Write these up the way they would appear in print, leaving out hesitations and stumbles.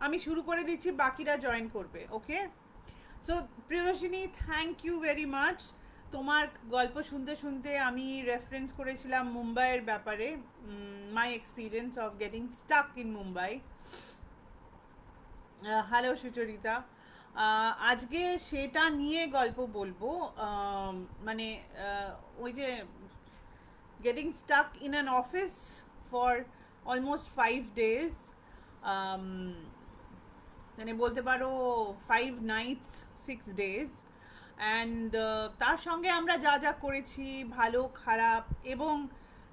আমি শুরু করে দিচ্ছি, বাকিরা জয়েন করবে। Okay, so Priyadarshini, thank you very much. তোমার গল্প শুনতে শুনতে আমি রেফারেন্স করেছিলাম মুম্বাইয়ের ব্যাপারে, my experience of getting stuck in Mumbai. Hello Sucharita, আজকে সেটা নিয়ে গল্প বলবো। মানে ওই যে getting stuck in an office for almost 5 days, মানে বলতে পারো 5 nights 6 days, অ্যান্ড তার সঙ্গে আমরা যা যা করেছি ভালো খারাপ এবং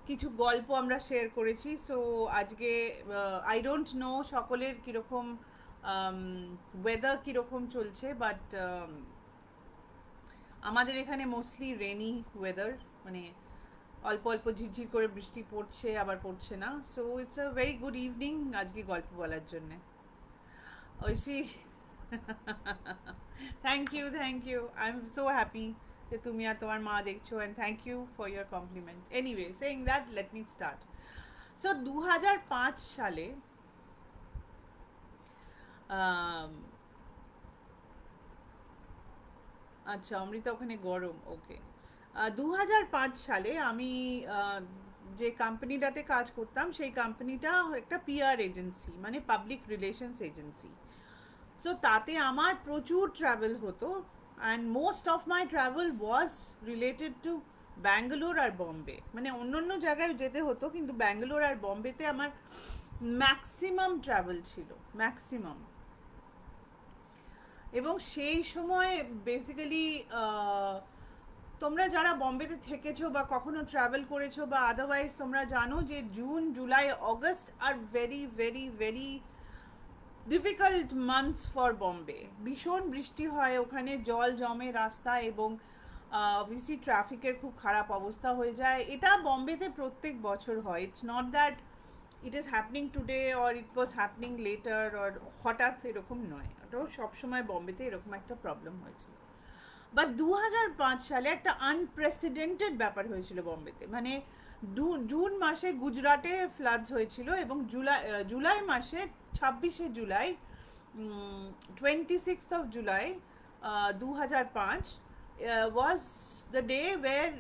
কিছু গল্প আমরা শেয়ার করেছি। সো আজকে আই ডোন্ট নো সকলের কীরকম ওয়েদার কীরকম চলছে, বাট আমাদের এখানে মোস্টলি রেনি ওয়েদার, মানে অল্প অল্প ঝিরঝির করে বৃষ্টি পড়ছে আবার পড়ছে না। So it's a very good evening আজকে গল্প বলার জন্যে। Aishi, thank you, I am so happy যে তুমি আর তোমার মা দেখছো, and thank you for your compliment. Anyway, saying that, let me start. So 2005 সালে আচ্ছা অমৃতা ওখানে গরম, ওকে। 2005 সালে আমি যে কোম্পানিটাতে কাজ করতাম সেই কোম্পানিটা একটা পিআর এজেন্সি, মানে পাবলিক রিলেশনস এজেন্সি। সো তাতে আমার প্রচুর ট্রাভেল হতো, and most of my travel was related to Bangalore আর বম্বে। মানে অন্য অন্য জায়গায় যেতে হতো, কিন্তু ব্যাঙ্গালোর আর বম্বেতে আমার ম্যাক্সিমাম ট্রাভেল ছিল, ম্যাক্সিমাম। এবং সেই সময় বেসিক্যালি তোমরা যারা বম্বেতে থেকেছো বা কখনো ট্রাভেল করেছো বা আদারওয়াইজ তোমরা জানো যে June July August are very very very difficult months for Bombay. ভীষণ বৃষ্টি হয় ওখানে, জল জমে রাস্তা, এবং অবভিয়াসলি ট্রাফিকের খুব খারাপ অবস্থা হয়ে যায়। এটা বম্বেতে প্রত্যেক বছর হয়, it's not that it is happening today or it was happening letter or হঠাৎ, এরকম নয়, ওটাও সবসময় বম্বেতে এরকম একটা প্রবলেম হয়েছিল। বা 2005 সালে একটা আনপ্রেসিডেন্টেড ব্যাপার হয়েছিল বম্বেতে। মানে জুন মাসে গুজরাটে ফ্লাডস হয়েছিল, এবং জুলাই মাসে 26শে July, 26th of July 2005 was the day where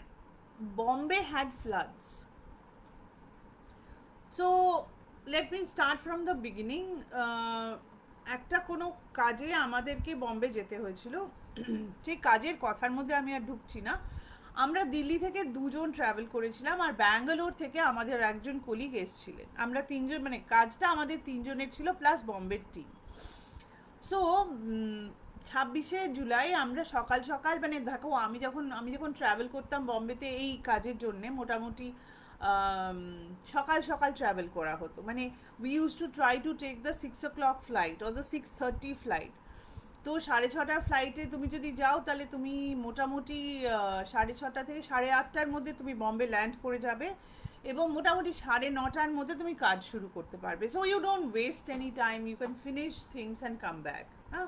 Bombay had floods. So let me start from the beginning. একটা কোনো কাজে আমাদেরকে বম্বে যেতে হয়েছিল। সেই কাজের কথার মধ্যে আমি আর ঢুকছি না। আমরা দিল্লি থেকে দুজন ট্রাভেল করেছিলাম, আর ব্যাঙ্গালোর থেকে আমাদের একজন কলিগ এসেছিলেন। আমরা তিনজন, মানে কাজটা আমাদের তিনজনের ছিল প্লাস বম্বের টিম। সো 26শে জুলাই আমরা সকাল সকাল, মানে দেখো আমি যখন ট্রাভেল করতাম বম্বেতে এই কাজের জন্যে, মোটামুটি সকাল সকাল ট্রাভেল করা হতো। মানে we use to try to take the 6 o'clock flight or the 6:30 flight. তো 6:30টার ফ্লাইটে তুমি যদি যাও তাহলে তুমি মোটামুটি 6:30 থেকে 8:30টার মধ্যে তুমি বম্বে ল্যান্ড করে যাবে, এবং মোটামুটি 9:30টার মধ্যে তুমি কাজ শুরু করতে পারবে। So you don't waste any time, you can finish things and come back. হ্যাঁ,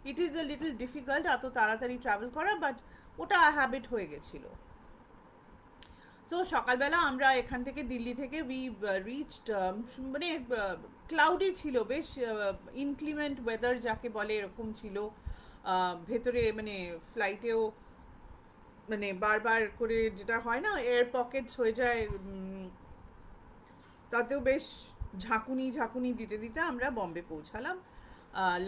it is a little difficult এত তাড়াতাড়ি ট্রাভেল করা, বাট ওটা হ্যাবিট হয়ে গেছিলো। সো সকালবেলা আমরা এখান থেকে দিল্লি থেকে উই রিচড, মানে ক্লাউডি ছিল বেশ, ইনক্লিমেন্ট ওয়েদার যাকে বলে এরকম ছিল। ভেতরে মানে ফ্লাইটেও মানে বারবার করে যেটা হয় না, এয়ার পকেটস হয়ে যায়, তাতেও বেশ ঝাঁকুনি ঝাঁকুনি দিতে দিতে আমরা বম্বে পৌঁছালাম।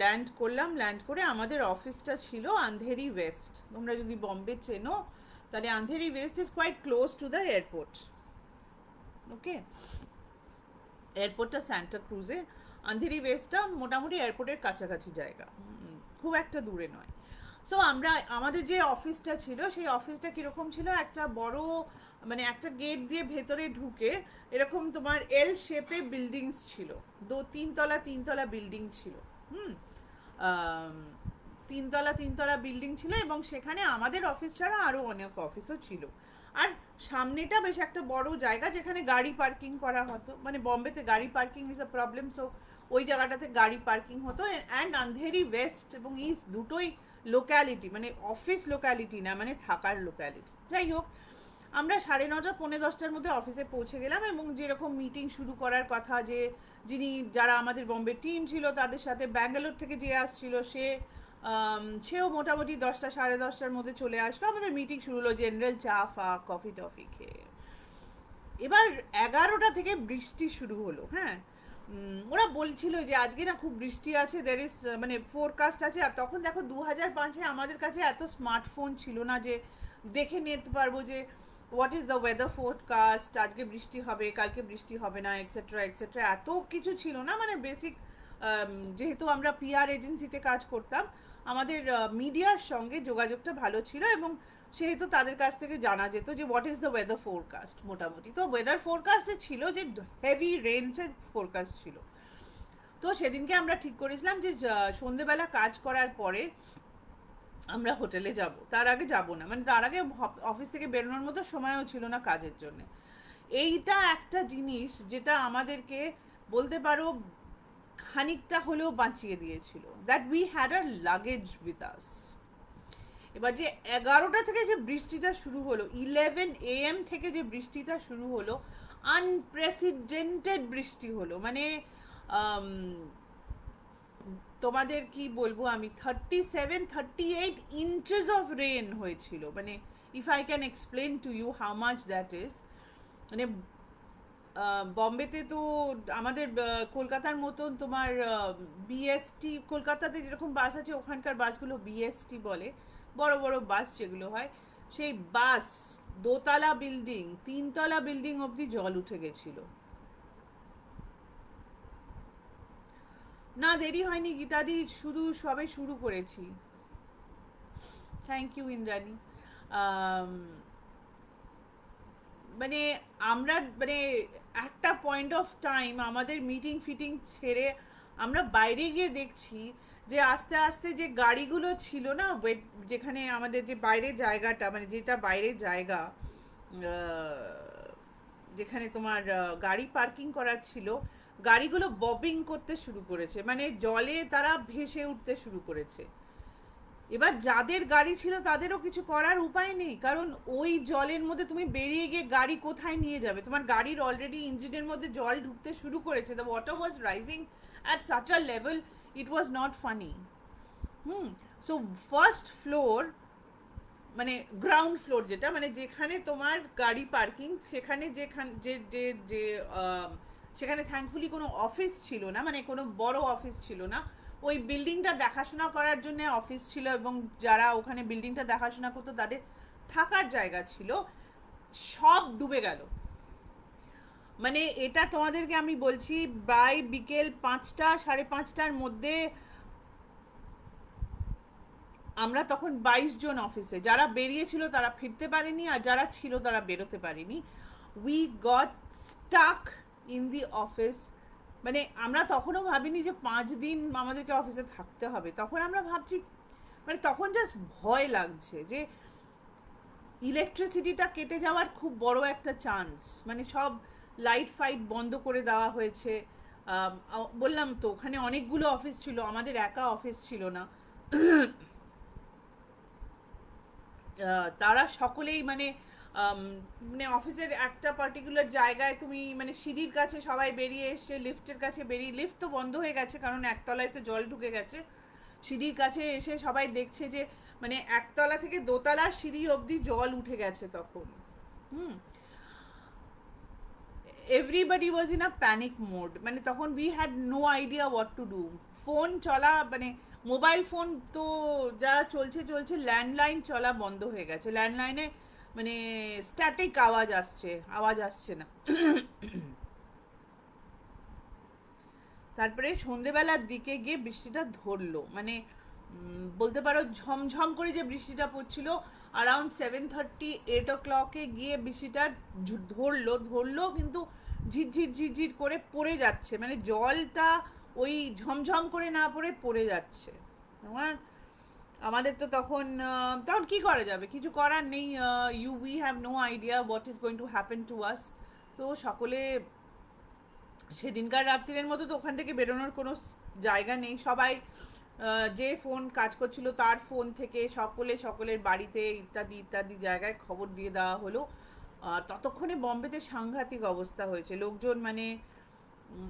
ল্যান্ড করলাম, ল্যান্ড করে আমাদের অফিসটা ছিল আন্ধেরি ওয়েস্ট। তোমরা যদি বম্বে চেনো তাহলে Andheri west is quite close to the airport. Okay, এয়ারপোর্টটা সান্টা ক্রুজে, আন্ধেরি ওয়েস্টটা মোটামুটি এয়ারপোর্টের কাছাকাছি জায়গা, খুব একটা দূরে নয়। সো আমাদের যে অফিসটা ছিল সেই অফিসটা কীরকম ছিল, একটা বড়, মানে একটা গেট দিয়ে ভেতরে ঢুকে এরকম তোমার এল শেপে বিল্ডিংস ছিল, তিনতলা বিল্ডিং ছিল। তিনতলা বিল্ডিং ছিল, এবং সেখানে আমাদের অফিস ছাড়া আরও অনেক অফিসও ছিল। আর সামনেটা বেশ একটা বড় জায়গা যেখানে গাড়ি পার্কিং করা হতো। মানে বম্বেতে গাড়ি parking is a problem, so ওই জায়গাটাতে গাড়ি পার্কিং হতো। অ্যান্ড আন্ধেরি ওয়েস্ট এবং ইস্ট দুটোই লোক্যালিটি, মানে অফিস লোক্যালিটি না, মানে থাকার লোক্যালিটি। যাই হোক, আমরা 9:30 9:45-র মধ্যে অফিসে পৌঁছে গেলাম, এবং যেরকম মিটিং শুরু করার কথা, যে যারা আমাদের বম্বে টিম ছিল তাদের সাথে ব্যাঙ্গালোর থেকে যে আসছিল সেও মোটামুটি 10টা 10:30-র মধ্যে চলে আসলো। আমাদের মিটিং শুরু হলো জেনারেল চা ফা কফি টফি খেয়ে। এবার 11টা থেকে বৃষ্টি শুরু হলো। হ্যাঁ, ওরা বলছিল যে আজকে না খুব বৃষ্টি আছে, দের ইজ মানে ফোরকাস্ট আছে। আর তখন দেখো 2005-এ আমাদের কাছে এত স্মার্টফোন ছিল না যে দেখে নিতে পারবো যে what is the weather forecast, আজকে বৃষ্টি হবে, কালকে বৃষ্টি হবে না, এক্সেট্রা এক্সেট্রা, এত কিছু ছিল না। মানে বেসিক, যেহেতু আমরা পিআর এজেন্সিতে কাজ করতাম, আমাদের মিডিয়ার সঙ্গে যোগাযোগটা ভালো ছিল, এবং সেহেতু তাদের কাছ থেকে জানা যেত যে what is the weather forecast মোটামুটি। তো ওয়েদার ফোরকাস্টে ছিল যে হেভি রেইনসের ফোরকাস্ট ছিল। তো সেদিনকে আমরা ঠিক করেছিলাম যে সন্ধেবেলা কাজ করার পরে আমরা হোটেলে যাব, তার আগে যাব না, মানে তার আগে অফিস থেকে বেরোনোর মতো সময়ও ছিল না কাজের জন্য। এইটা একটা জিনিস যেটা আমাদেরকে বলতে পারো খানিকটা হলেও বাঁচিয়ে দিয়েছিল, that we had a luggage with us. এবার যে 11টা থেকে যে বৃষ্টিটা শুরু হলো, 11 AM থেকে যে বৃষ্টিটা শুরু হলো, আনপ্রেসিডেন্টেড বৃষ্টি হলো। মানে তোমাদের কি বলবো আমি, 37-38 ইঞ্চেস অফ রেন হয়েছিল। মানে if I can explain to you how much that is, মানে বম্বেতে তো আমাদের কলকাতার মতন তোমার বিএসটি, কলকাতাতে যেরকম বাস আছে ওখানকার বাসগুলো বিএসটি বলে, বড় বড় বাস যেগুলো হয়, সেই বাস দোতলা বিল্ডিং 3তলা বিল্ডিং অবধি জল উঠে গেছিল। না দেরি হয়নি গীতাদি, সবে শুরু করেছি। Thank you Indrani. মানে আমরা মানে একটা পয়েন্ট অফ টাইম আমাদের মিটিং ফিটিং ছেড়ে আমরা বাইরে গিয়ে দেখছি যে আস্তে আস্তে যে গাড়িগুলো ছিল না, যেখানে আমাদের যে বাইরের জায়গাটা, মানে যেটা বাইরের জায়গা, যেখানে তোমার গাড়ি পার্কিং করার ছিল, গাড়িগুলো ববিং করতে শুরু করেছে, মানে জলে তারা ভেসে উঠতে শুরু করেছে। এবার যাদের গাড়ি ছিল তাদেরও কিছু করার উপায় নেই, কারণ ওই জলের মধ্যে তুমি বেরিয়ে গিয়ে গাড়ি কোথায় নিয়ে যাবে? তোমার গাড়ির অলরেডি ইঞ্জিনের মধ্যে জল ঢুকতে শুরু করেছে, the water was rising at such a level, it was not funny. So first floor, মানে গ্রাউন্ড ফ্লোর যেটা, মানে যেখানে তোমার গাড়ি পার্কিং, সেখানে সেখানে থ্যাঙ্কফুলি কোনো অফিস ছিল না, মানে কোনো বড় অফিস ছিল না। ওই বিল্ডিংটা দেখাশোনা করার জন্য অফিস ছিল, এবং যারা ওখানে বিল্ডিংটা দেখাশোনা করতো তাদের থাকার জায়গা ছিল, সব ডুবে গেল। মানে এটা তোমাদেরকে আমি বলছি, প্রায় বিকেল 5টা 5:30টার মধ্যে আমরা তখন 22 জন অফিসে, যারা বেরিয়েছিল তারা ফিরতে পারেনি, আর যারা ছিল তারা বেরোতে পারেনি। We got stuck in the office. মানে আমরা তখনও ভাবিনি যে 5 দিন আমাদেরকে অফিসে থাকতে হবে, তখন আমরা ভাবছি, মানে তখন জাস্ট ভয় লাগছে যে ইলেকট্রিসিটিটা কেটে যাওয়ার খুব বড় একটা চান্স। মানে সব লাইট ফাইট বন্ধ করে দেওয়া হয়েছে। বললাম তো ওখানে অনেকগুলো অফিস ছিল, আমাদের একা অফিস ছিল না। তারা সকলেই মানে মানে অফিসের একটা পার্টিকুলার জায়গায় তুমি মানে সিঁড়ির কাছে সবাই বেরিয়ে এসছে, লিফটের কাছে বেরিয়ে, লিফট তো বন্ধ হয়ে গেছে কারণ একতলায় তো জল ঢুকে গেছে, সিঁড়ির কাছে এসে সবাই দেখছে যে মানে একতলা থেকে দোতলার সিঁড়ি অবধি জল উঠে গেছে তখন। Everybody was in a panic mode. মানে তখন we had no idea what to do. Phone চলা, মানে মোবাইল ফোন তো যা চলছে চলছে, ল্যান্ডলাইন চলা বন্ধ হয়ে গেছে। ল্যান্ডলাইনে মানে স্ট্যাটিক আওয়াজ আসছে না। তারপরে সন্ধেবেলার দিকে গিয়ে বৃষ্টিটা ধরলো, মানে বলতে পারো ঝমঝম করে যে বৃষ্টিটা পড়ছিল, অ্যারাউন্ড 7:30 8 o'clock-এ গিয়ে বৃষ্টিটা ধরলো, কিন্তু ঝিরঝির ঝিরঝির করে পড়ে যাচ্ছে, মানে জলটা ওই ঝমঝম করে না পড়ে যাচ্ছে। আমাদের তো তখন কি করা যাবে, কিছু করার নেই। We have no idea what is going to happen to us. তো সকলে সেদিনকার রাত্রির মতো তো ওখান থেকে বেরোনোর কোনো জায়গা নেই। সবাই যে ফোন কাজ করছিল তার ফোন থেকে সকলের বাড়িতে ইত্যাদি ইত্যাদি জায়গায় খবর দিয়ে দেওয়া হলো। ততক্ষণে বম্বেতে সাংঘাতিক অবস্থা হয়েছে, লোকজন মানে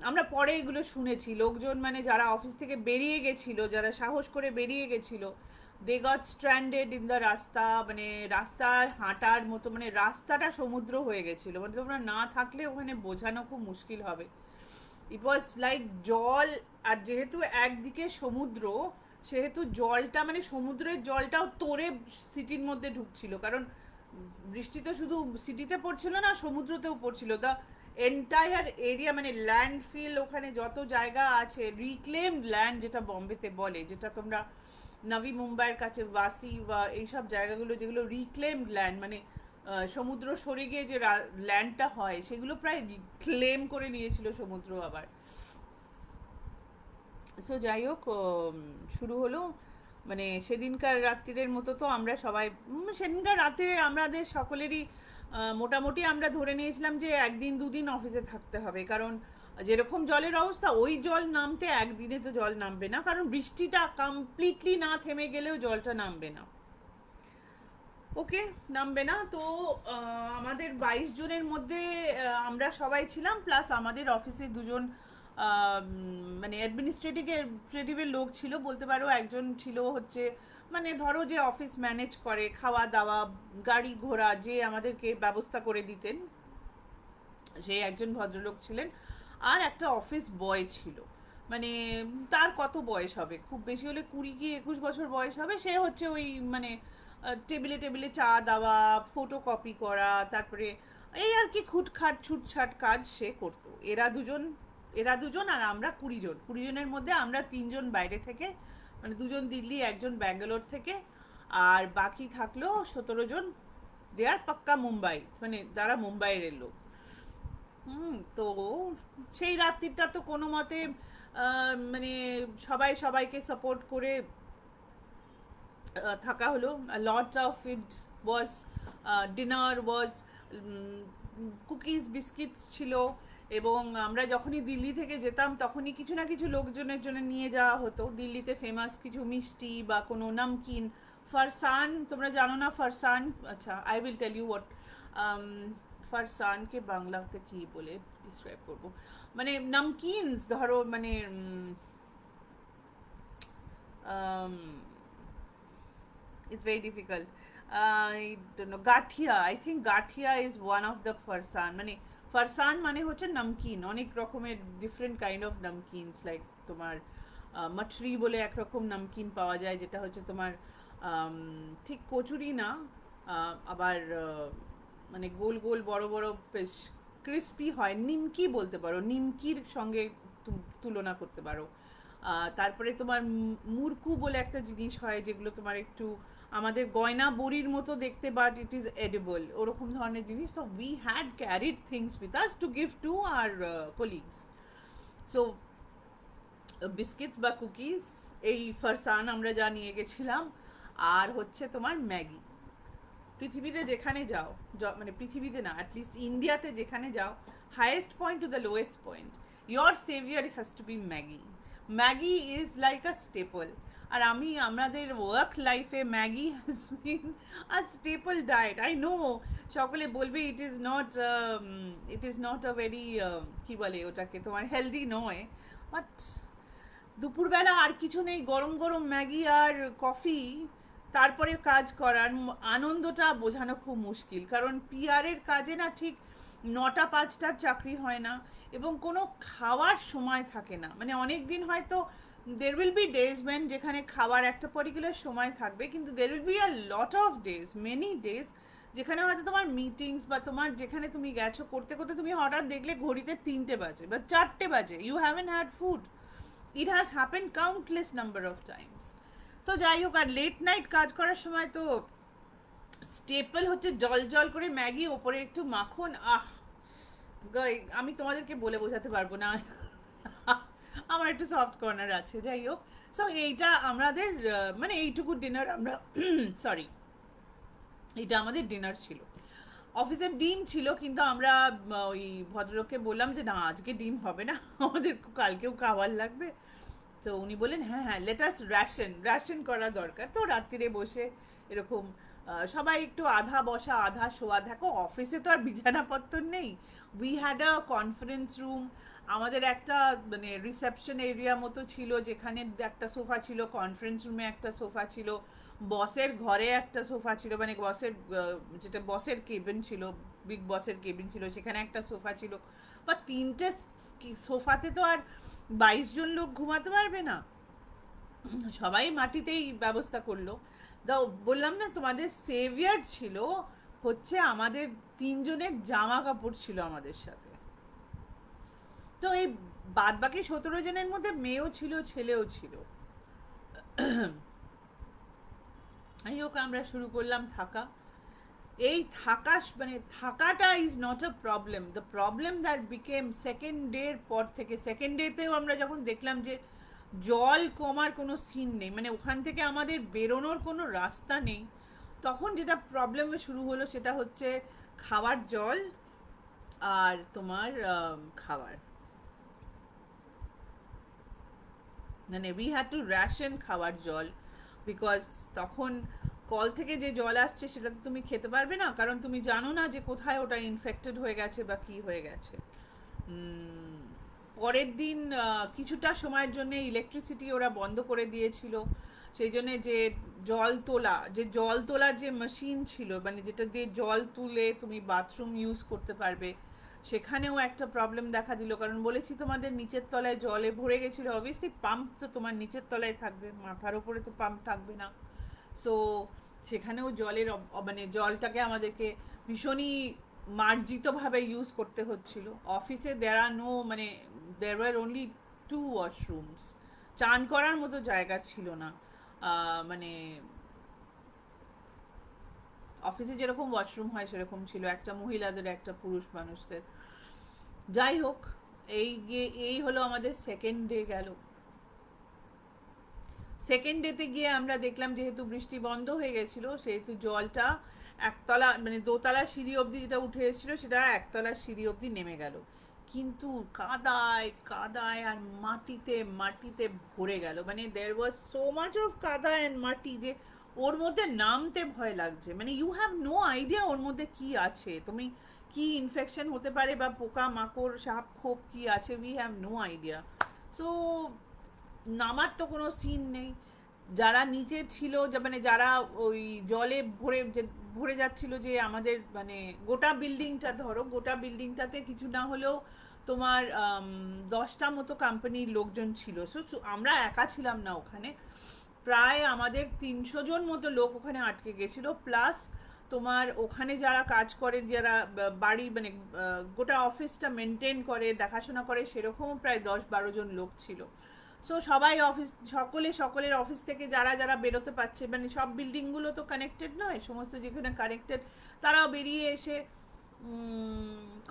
আমরা পরে এগুলো শুনেছি, লোকজন মানে যারা অফিস থেকে বেরিয়ে গেছিল, যারা সাহস করে বেরিয়ে গেছিল, they got stranded in the rasta, মানে রাস্তার হাঁটার মতো, মানে রাস্তাটা সমুদ্র হয়ে গেছিলো, মানে তোমরা না থাকলে ওখানে বোঝানো খুব মুশকিল হবে। ইট ওয়াজ লাইক জল, আর যেহেতু একদিকে সমুদ্র, সেহেতু জলটা মানে সমুদ্রের জলটাও তোরে সিটির মধ্যে ঢুকছিল, কারণ বৃষ্টি তো শুধু সিটিতে পড়ছিল না, সমুদ্রতেও পড়ছিল। দ্য এন্টায়ার এরিয়া মানে ল্যান্ডফিল, ওখানে যত জায়গা আছে, রিক্লেমড ল্যান্ড যেটা বম্বেতে বলে, যেটা তোমরা নবী মুম্বাইয়ের কাছে ওয়াসি বা এইসব জায়গাগুলো যেগুলো রিক্লেমড ল্যান্ড, মানে সমুদ্র সরে গিয়ে যে ল্যান্ডটা হয়, সেগুলো প্রায় ক্লেম করে নিয়েছিল সমুদ্র আবার। সো যাই হোক, শুরু হলো, মানে সেদিনকার রাত্রির মতো তো আমরা সবাই, সেদিনকার রাতে আমাদের সকলেরই মোটামুটি আমরা ধরে নিয়েছিলাম যে একদিন দুদিন অফিসে থাকতে হবে, কারণ যেরকম জলের অবস্থা, ওই জল নামতে একদিনে তো জল নামবে না, কারণ বৃষ্টিটা কমপ্লিটলি না থেমে গেলেও জলটা নামবে না। ওকে, নামবে না তো। আমাদের 22 জনের মধ্যে আমরা সবাই ছিলাম, প্লাস আমাদের অফিসে দুজন মানে অ্যাডমিনিস্ট্রেটিভের লোক ছিল বলতে পারো। একজন ছিল হচ্ছে মানে ধরো যে অফিস ম্যানেজ করে, খাওয়া দাওয়া, গাড়ি ঘোড়া, যে আমাদেরকে ব্যবস্থা করে দিতেন, সে একজন ভদ্রলোক ছিলেন। আর একটা অফিস বয় ছিল, মানে তার কত বয়স হবে, খুব বেশি হলে 20 কি 21 বছর বয়স হবে। সে হচ্ছে ওই মানে টেবিলে টেবিলে চা দেওয়া, ফটো কপি করা, তারপরে এই আর কি খুটখাট ছুটছাট কাজ সে করতো। এরা দুজন আর আমরা 20 জন। 20 জনের মধ্যে আমরা 3 জন বাইরে থেকে, মানে 2 জন দিল্লি, একজন ব্যাঙ্গালোর থেকে, আর বাকি থাকলো 17 জন, দেয়ার পাক্কা মুম্বাই, মানে তারা মুম্বাইয়ের লোক। তো সেই রাত্রিটা তো কোনো মতে মানে সবাই সবাইকে সাপোর্ট করে থাকা হলো। Lots of it was, dinner was, cookies biscuits ছিল, এবং আমরা যখনই দিল্লি থেকে যেতাম তখনই কিছু না কিছু লোকজনের জন্য নিয়ে যাওয়া হতো। দিল্লিতে ফেমাস কিছু মিষ্টি বা কোনো নামকিন, ফারসান, তোমরা জানো না ফারসান? আচ্ছা, I will tell you what ফারসানকে বাংলাতে কি বলে ডিসক্রাইব করবো, মানে নামকিনস ধরো, মানে it's very difficult. I don't know. Gathia. I think Gathia is one of the farsan. মানে farsan মানে হচ্ছে নামকিন, অনেক রকমের ডিফারেন্ট কাইন্ড অফ নামকিনস, লাইক তোমার মাটরি বলে একরকম নামকিন পাওয়া যায়, যেটা হচ্ছে তোমার ঠিক কচুরি না, আবার মানে গোল গোল বড় বড় বেশ ক্রিস্পি হয়, নিমকি বলতে পারো, নিমকির সঙ্গে তুলনা করতে পারো। তারপরে তোমার মুরকু বলে একটা জিনিস হয়, যেগুলো তোমার একটু আমাদের গয়না বড়ির মতো দেখতে, বাট ইট ইজ এডিবল, ওরকম ধরনের জিনিস। So we had carried things with us to give to our colleagues. So biscuits বা কুকিজ, এই ফারসান আমরা যা নিয়ে গেছিলাম, আর হচ্ছে তোমার ম্যাগি। পৃথিবীতে যেখানে যাও, মানে পৃথিবীতে না, অ্যাটলিস্ট ইন্ডিয়াতে যেখানে যাও, highest point to the lowest point, your saviour has to be Maggi. Maggi is like a staple. আর আমাদের ওয়ার্ক লাইফে Maggi has been a staple diet. I know সকলে বলবে it is not a very কী বলে ওটাকে, তোমার healthy নয়, বাট দুপুরবেলা আর কিছু নেই, গরম গরম ম্যাগি আর কফি, তারপরে কাজ করার আনন্দটা বোঝানো খুব মুশকিল। কারণ পিআরের কাজে না ঠিক 9টা 5টার চাকরি হয় না, এবং কোনো খাওয়ার সময় থাকে না। মানে অনেক দিন হয়তো there will be days when যেখানে খাওয়ার একটা পার্টিকুলার সময় থাকবে, কিন্তু there will be a lot of days, many days, যেখানে হয়তো তোমার মিটিংস বা তোমার যেখানে তুমি গেছো করতে করতে তুমি হঠাৎ দেখলে ঘড়িতে 3টে বাজে বা 4টে বাজে, you haven't had food. It has happen countless number of times. So যাই হোক, আর লেট নাইট কাজ করার সময় তো স্টেপল হচ্ছে জল জল করে ম্যাগি, ওপরে একটু মাখন, আমি তোমাদেরকে বলে বোঝাতে পারবো না। আমার একটু সফট কর্নার আছে। যাই হোক, সো এইটা আমাদের মানে এইটুকু ডিনার আমরা সরি, এটা আমাদের ডিনার ছিল। অফিসের ডিম ছিল, কিন্তু আমরা ওই ভদ্রলোককে বললাম যে না, আজকে ডিম হবে না, আমাদের কালকেও খাবার লাগবে। তো উনি বললেন হ্যাঁ হ্যাঁ, লেট আস রেশন করা দরকার। তো রাত্রিরে বসে এরকম সবাই একটু আধা বসা আধা শোয়া। দেখো অফিসে তো আর বিছানাপত্র নেই। We had a conference room, আমাদের একটা মানে রিসেপশন এরিয়া মতো ছিল, যেখানে একটা সোফা ছিল, কনফারেন্স রুমে একটা সোফা ছিল, বসের ঘরে একটা সোফা ছিল, মানে বসের যেটা বসের কেবিন ছিল, বিগ বসের কেবিন ছিল, সেখানে একটা সোফা ছিল। বা তিনটে সোফাতে তো আর 22 জন লোক ঘুমাতে পারবে না। সবাই মাটিতেই ব্যবস্থা করলো। দাও বললাম না তোমাদের সেভিয়ার ছিল হচ্ছে আমাদের 3 জনের জামা কাপড় ছিল আমাদের সাথে। তো এই বাদ বাকি 17 জনের মধ্যে মেয়েও ছিল ছেলেও ছিল। যাই হোক আমরা শুরু করলাম থাকা। এই থাকা মানে থাকাটা is not a problem, the problem that became second ডের পর থেকে। সেকেন্ড ডেতেও আমরা যখন দেখলাম যে জল কমার কোনো সিন নেই, মানে ওখান থেকে আমাদের বেরোনোর কোনো রাস্তা নেই, তখন যেটা প্রবলেম শুরু হলো সেটা হচ্ছে খাওয়ার জল আর তোমার খাবার। মানে উই হ্যাড টু রেশন খাওয়ার জল, বিকজ তখন কল থেকে যে জল আসছে সেটা তো তুমি খেতে পারবে না, কারণ তুমি জানো না যে কোথায় ওটা ইনফেক্টেড হয়ে গেছে বা কি হয়ে গেছে। পরের দিন কিছুটা সময়ের জন্য ইলেকট্রিসিটি ওরা বন্ধ করে দিয়েছিল, সেই জন্যে যে জল তোলার যে মেশিন ছিল, মানে যেটা দিয়ে জল তুলে তুমি বাথরুম ইউজ করতে পারবে, সেখানেও একটা প্রবলেম দেখা দিল। কারণ বলেছি তোমাদের নিচের তলায় জলে ভরে গেছিলো, অবভিয়াসলি পাম্প তো তোমার নিচের তলায় থাকবে, মাথার ওপরে তো পাম্প থাকবে না। সো সেখানেও মানে জলটাকে আমাদেরকে ভীষণই মার্জিতভাবে ইউজ করতে হচ্ছিল। অফিসে মানে দেয়ার ওয়ার অনলি 2 ওয়াশরুমস, চান করার মতো জায়গা ছিল না। মানে অফিসে যেরকম ওয়াশরুম হয় সেরকম ছিল, একটা মহিলাদের একটা পুরুষ মানুষদের। যাই হোক, এই হলো আমাদের সেকেন্ড ডে গেল। সেকেন্ড ডেতে গিয়ে আমরা দেখলাম যেহেতু বৃষ্টি বন্ধ হয়ে গেছিল, সেহেতু জলটা একতলা মানে দোতলা সিঁড়ি অবধি যেটা উঠে এসেছিলো সেটা একতলা সিঁড়ি অবধি নেমে গেল, কিন্তু কাদায় কাদায় আর মাটিতে মাটিতে ভরে গেল। মানে দেয়ার ওয়াজ সো মাচ অফ কাদা অ্যান্ড মাটি যে ওর মধ্যে নামতে ভয় লাগছে। মানে ইউ হ্যাভ নো আইডিয়া ওর মধ্যে কি আছে, তুমি কি ইনফেকশন হতে পারে বা পোকা মাকড় সাপ খোপ কি আছে, we have no idea. So নামার তো কোনো সিন নেই। যারা নিচে ছিল, মানে যারা ওই জলে ভরে যাচ্ছিল, যে আমাদের মানে গোটা বিল্ডিংটা ধরো, গোটা বিল্ডিংটাতে কিছু না হলেও তোমার 10টা মতো কোম্পানির লোকজন ছিল। সো আমরা একা ছিলাম না ওখানে, প্রায় আমাদের 300 জন মতো লোক ওখানে আটকে গেছিল, প্লাস তোমার ওখানে যারা কাজ করে, যারা বাড়ি মানে গোটা অফিসটা মেনটেন করে দেখাশোনা করে, সেরকমও প্রায় 10-12 জন লোক ছিল। সো সবাই সকলের অফিস থেকে যারা যারা বেরোতে পারছে, মানে সব বিল্ডিংগুলো তো কানেক্টেড নয়, সমস্ত যেখানে কানেক্টেড তারাও বেরিয়ে এসে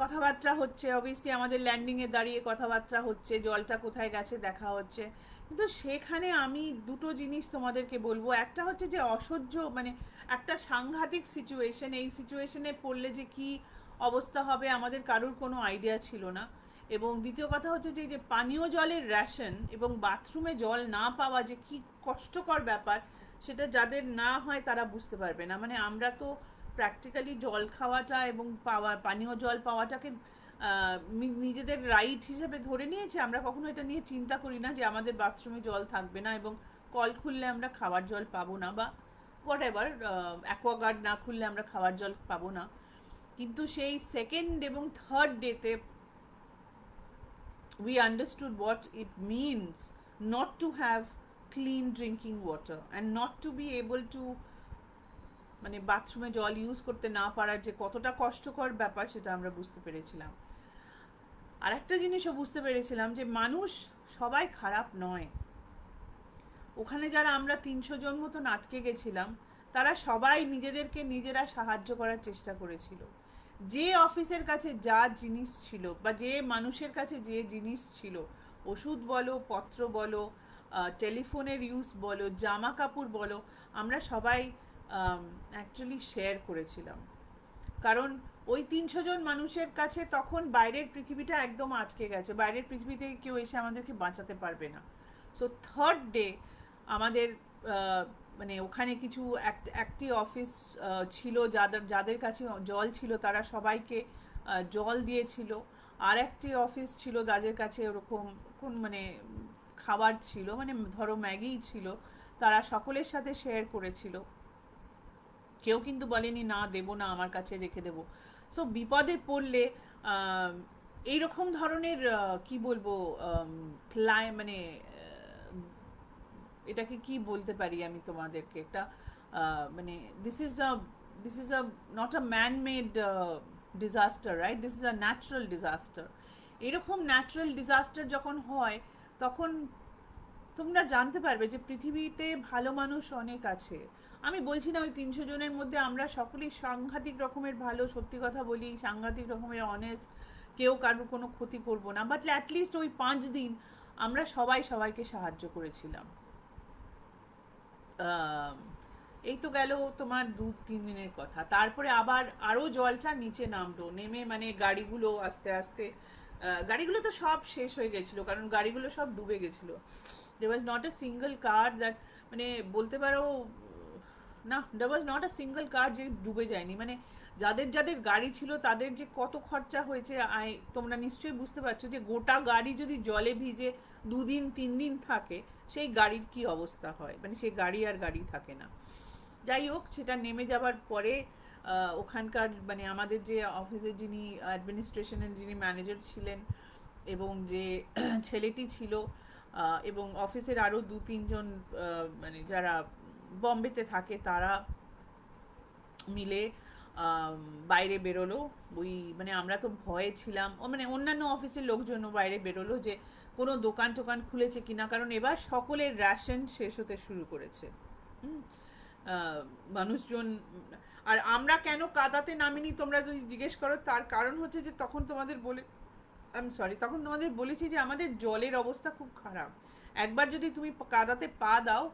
কথাবার্তা হচ্ছে। অবভিয়াসলি আমাদের ল্যান্ডিংয়ে দাঁড়িয়ে কথাবার্তা হচ্ছে, জলটা কোথায় গেছে দেখা হচ্ছে। কিন্তু সেখানে আমি দুটো জিনিস তোমাদেরকে বলবো। একটা হচ্ছে যে অসহ্য, মানে একটা সাংঘাতিক সিচুয়েশন, এই সিচুয়েশনে পড়লে যে কি অবস্থা হবে আমাদের কারুর কোনো আইডিয়া ছিল না। এবং দ্বিতীয় কথা হচ্ছে যে পানীয় জলের রেশন এবং বাথরুমে জল না পাওয়া যে কি কষ্টকর ব্যাপার, সেটা যাদের না হয় তারা বুঝতে পারবে না। মানে আমরা তো প্র্যাকটিক্যালি জল খাওয়াটা এবং পানীয় জল পাওয়াটাকে নিজেদের রাইট হিসেবে ধরে নিয়েছি। আমরা কখনো এটা নিয়ে চিন্তা করি না যে আমাদের বাথরুমে জল থাকবে না এবং কল খুললে আমরা খাওয়ার জল পাবো না, বা হোয়াট এভার, অ্যাকোয়াগার্ড না খুললে আমরা খাওয়ার জল পাবো না। কিন্তু সেই সেকেন্ড এবং থার্ড ডেতে we understood what it means not to have clean drinking water and not to be able to মানে বাথরুমে জল ইউজ করতে না পারার যে কতটা কষ্টকর ব্যাপার সেটা আমরা বুঝতে পেরেছিলাম। আর একটা জিনিসও বুঝতে পেরেছিলাম যে মানুষ সবাই খারাপ নয়। ওখানে যারা আমরা 300 জন মতন আটকে গেছিলাম, তারা সবাই নিজেদেরকে নিজেরা সাহায্য করার চেষ্টা করেছিল। যে অফিসের কাছে যা জিনিস ছিল বা যে মানুষের কাছে যে জিনিস ছিল, ওষুধ বলো, পত্র বলো, টেলিফোনের ইউজ বলো, জামা কাপড় বলো, আমরা সবাই অ্যাকচুয়ালি শেয়ার করেছিলাম। কারণ ওই 300 জন মানুষের কাছে তখন বাইরের পৃথিবীটা একদম আটকে গেছে, বাইরের পৃথিবী থেকে কেউ এসে আমাদেরকে বাঁচাতে পারবে না। সো থার্ড ডে আমাদের মানে ওখানে কিছু একটি অফিস ছিল, যাদের যাদের কাছে জল ছিল তারা সবাইকে জল দিয়েছিল। আর একটি অফিস ছিল যাদের কাছে ওরকম কোন মানে খাবার ছিল, মানে ধরো ম্যাগিই ছিল, তারা সকলের সাথে শেয়ার করেছিল। কেউ কিন্তু বলেনি না দেবো না, আমার কাছে রেখে দেবো। সো বিপদে পড়লে আহ, এইরকম ধরনের কি বলবো, মানে এটাকে কি বলতে পারি আমি তোমাদেরকে, একটা মানে this is a not a man made disaster, right? This is a natural disaster. এরকম ন্যাচারাল ডিজাস্টার যখন হয় তখন তোমরা জানতে পারবে যে পৃথিবীতে ভালো মানুষ অনেক আছে। আমি বলছি না ওই 300 জনের মধ্যে আমরা সকলেই সাংঘাতিক রকমের ভালো, সত্যি কথা বলি, সাংঘাতিক রকমের অনেস্ট, কেউ কারোর কোনো ক্ষতি করব না, বাট অ্যাটলিস্ট ওই 5 দিন আমরা সবাই সবাইকে সাহায্য করেছিলাম। এই তো গেল তোমার 2-3 দিনের কথা। তারপরে আবার আরও জলটা নিচে নামলো, নেমে মানে গাড়িগুলো আস্তে আস্তে, গাড়িগুলো তো সব শেষ হয়ে গেছিলো, কারণ গাড়িগুলো সব ডুবে গেছিলো। there was not a single car that, মানে বলতে পারো না, there was not a single car যে ডুবে যায়নি। মানে যাদের যাদের গাড়ি ছিল তাদের যে কত খরচা হয়েছে তোমরা নিশ্চয়ই বুঝতে পারছো, যে গোটা গাড়ি যদি জলে ভিজে 2-3 দিন থাকে সেই গাড়ির কি অবস্থা হয়, মানে সেই গাড়ি আর গাড়ি থাকে না। যাই হোক, সেটা নেমে যাবার পরে ওখানকার মানে আমাদের যে অফিসের যিনি অ্যাডমিনিস্ট্রেশনের যিনি ম্যানেজার ছিলেন এবং যে ছেলেটি ছিল, এবং অফিসের আরও 2-3 জন মানে যারা বম্বেতে থাকে তারা মিলে বাইরে বেরোলো। ওই মানে আমরা তো ভয়ে ছিলাম, মানে অন্যান্য অফিসের লোকজনও বাইরে বেরোলো যে কোনো দোকান টোকান খুলেছে কিনা, কারণ এবার সকলের রেশন শেষ হতে শুরু করেছে। মানুষজন, আর আমরা কেন কাদাতে নামিনি তোমরা যদি জিজ্ঞেস করো, তার কারণ হচ্ছে যে তখন তোমাদের তখন তোমাদের বলেছি যে আমাদের জলের অবস্থা খুব খারাপ। একবার যদি তুমি কাদাতে পা দাও,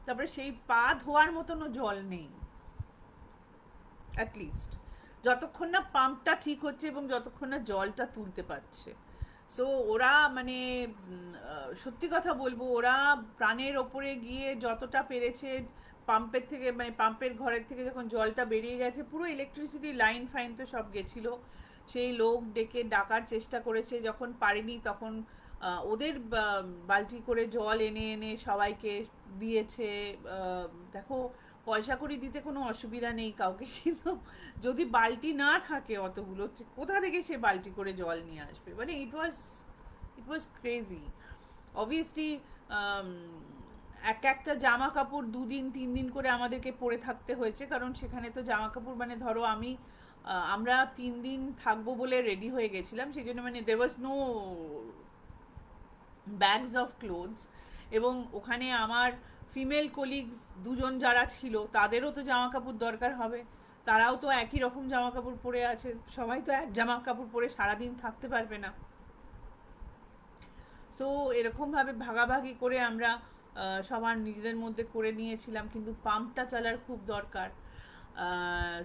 তারপরে সেই পা ধোয়ার মতনও জল নেই, অ্যাটলিস্ট যতক্ষণ না পাম্পটা ঠিক হচ্ছে এবং যতক্ষণ না জলটা তুলতে পারছে। সো ওরা মানে সত্যি কথা বলবো, ওরা প্রাণের ওপরে গিয়ে যতটা পেরেছে, পাম্পের থেকে মানে পাম্পের ঘরের থেকে যখন জলটা বেরিয়ে গেছে, পুরো ইলেকট্রিসিটি লাইন ফাইন তো সব গেছিলো, সেই লোক ডেকে ডাকার চেষ্টা করেছে, যখন পারেনি তখন ওদের বালতি করে জল এনে এনে সবাইকে দিয়েছে। দেখো, পয়সা কড়ি দিতে কোনো অসুবিধা নেই কাউকে, কিন্তু যদি বালতি না থাকে অতগুলো, কোথা থেকে সে বালতি করে জল নিয়ে আসবে? মানে ইট ওয়াজ ক্রেজি। অবভিয়াসলি একটা জামা কাপড় 2-3 দিন করে আমাদেরকে পরে থাকতে হয়েছে, কারণ সেখানে তো জামা কাপড় মানে ধরো আমরা 3 দিন থাকবো বলে রেডি হয়ে গেছিলাম, সেই জন্য মানে there was no bags of clothes. এবং ওখানে আমার ফিমেল কলিগস 2জন যারা ছিল তাদেরও তো জামা কাপড় দরকার হবে, তারাও তো একই রকম জামা কাপড় পরে আছে, সবাই তো এক জামা কাপড় পরে সারাদিন থাকতে পারবে না। সো এরকমভাবে ভাগাভাগি করে আমরা সবার নিজেদের মধ্যে করে নিয়েছিলাম, কিন্তু পাম্পটা চালার খুব দরকার।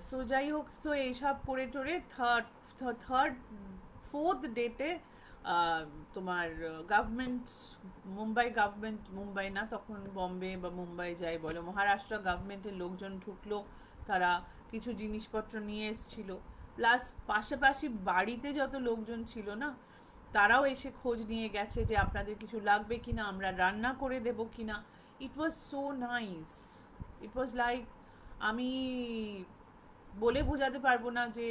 সো যাই হোক, সো এইসব করে টোরে থার্ড 4th ডেটে তোমার মুম্বাই গভর্নমেন্ট, মুম্বাই না তখন বম্বে বা মুম্বাই যাই বলো, মহারাষ্ট্র গভর্নমেন্টের লোকজন ঢুকলো, তারা কিছু জিনিসপত্র নিয়ে এসেছিল, প্লাস পাশাপাশি বাড়িতে যত লোকজন ছিল না তারাও এসে খোঁজ নিয়ে গেছে যে আপনাদের কিছু লাগবে কিনা, আমরা রান্না করে দেবো কিনা। It was so nice, it was like, আমি বলে বোঝাতে পারবো না যে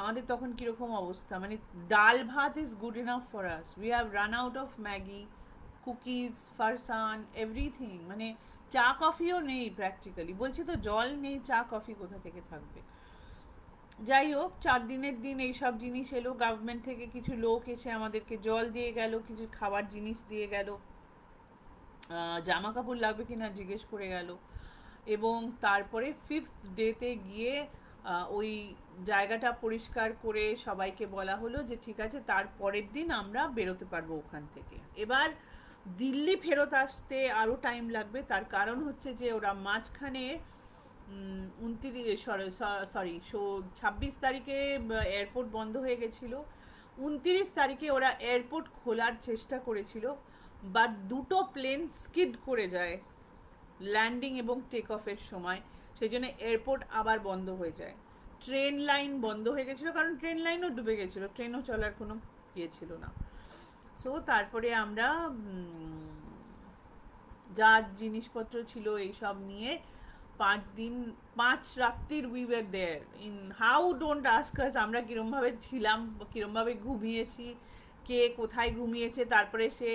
আমাদের তখন কীরকম অবস্থা। মানে dal bhat is good enough for us, we have run out of Maggi, cookies, farsan, everything. মানে চা কফিও নেই প্র্যাকটিক্যালি, বলছি তো জল নেই, চা কফি কোথা থেকে থাকবে। যাই হোক, 4 দিনের দিন এইসব জিনিস এলো, গভর্নমেন্ট থেকে কিছু লোক এসে আমাদেরকে জল দিয়ে গেল, কিছু খাবার জিনিস দিয়ে গেল, জামা কাপড় লাগবে কিনা জিজ্ঞেস করে গেল। এবং তারপরে 5th ডেতে গিয়ে ওই জায়গাটা পরিষ্কার করে সবাইকে বলা হলো যে ঠিক আছে, তার পরের দিন আমরা বেরোতে পারবো ওখান থেকে। এবার দিল্লি ফেরত আসতে আরও টাইম লাগবে, তার কারণ হচ্ছে যে ওরা মাঝখানে 26 তারিখে এয়ারপোর্ট বন্ধ হয়ে গেছিলো, 29 তারিখে ওরা এয়ারপোর্ট খোলার চেষ্টা করেছিল, বাট 2টো প্লেন স্কিড করে যায় ল্যান্ডিং এবং টেক অফের সময়, সেই জন্য এয়ারপোর্ট আবার বন্ধ হয়ে যায়। ট্রেন লাইন বন্ধ হয়ে গেছিলো, কারণ ট্রেন লাইনও ডুবে গেছিলো, ট্রেনও চলার কোনো ইয়ে ছিল না। সো তারপরে আমরা যা জিনিসপত্র ছিল এইসব নিয়ে 5 দিন 5 রাত্রির we were there in, how don't ask us আমরা কিরমভাবে ছিলাম, কিরমভাবে ঘুমিয়েছি, কে কোথায় ঘুমিয়েছে, তারপরে সে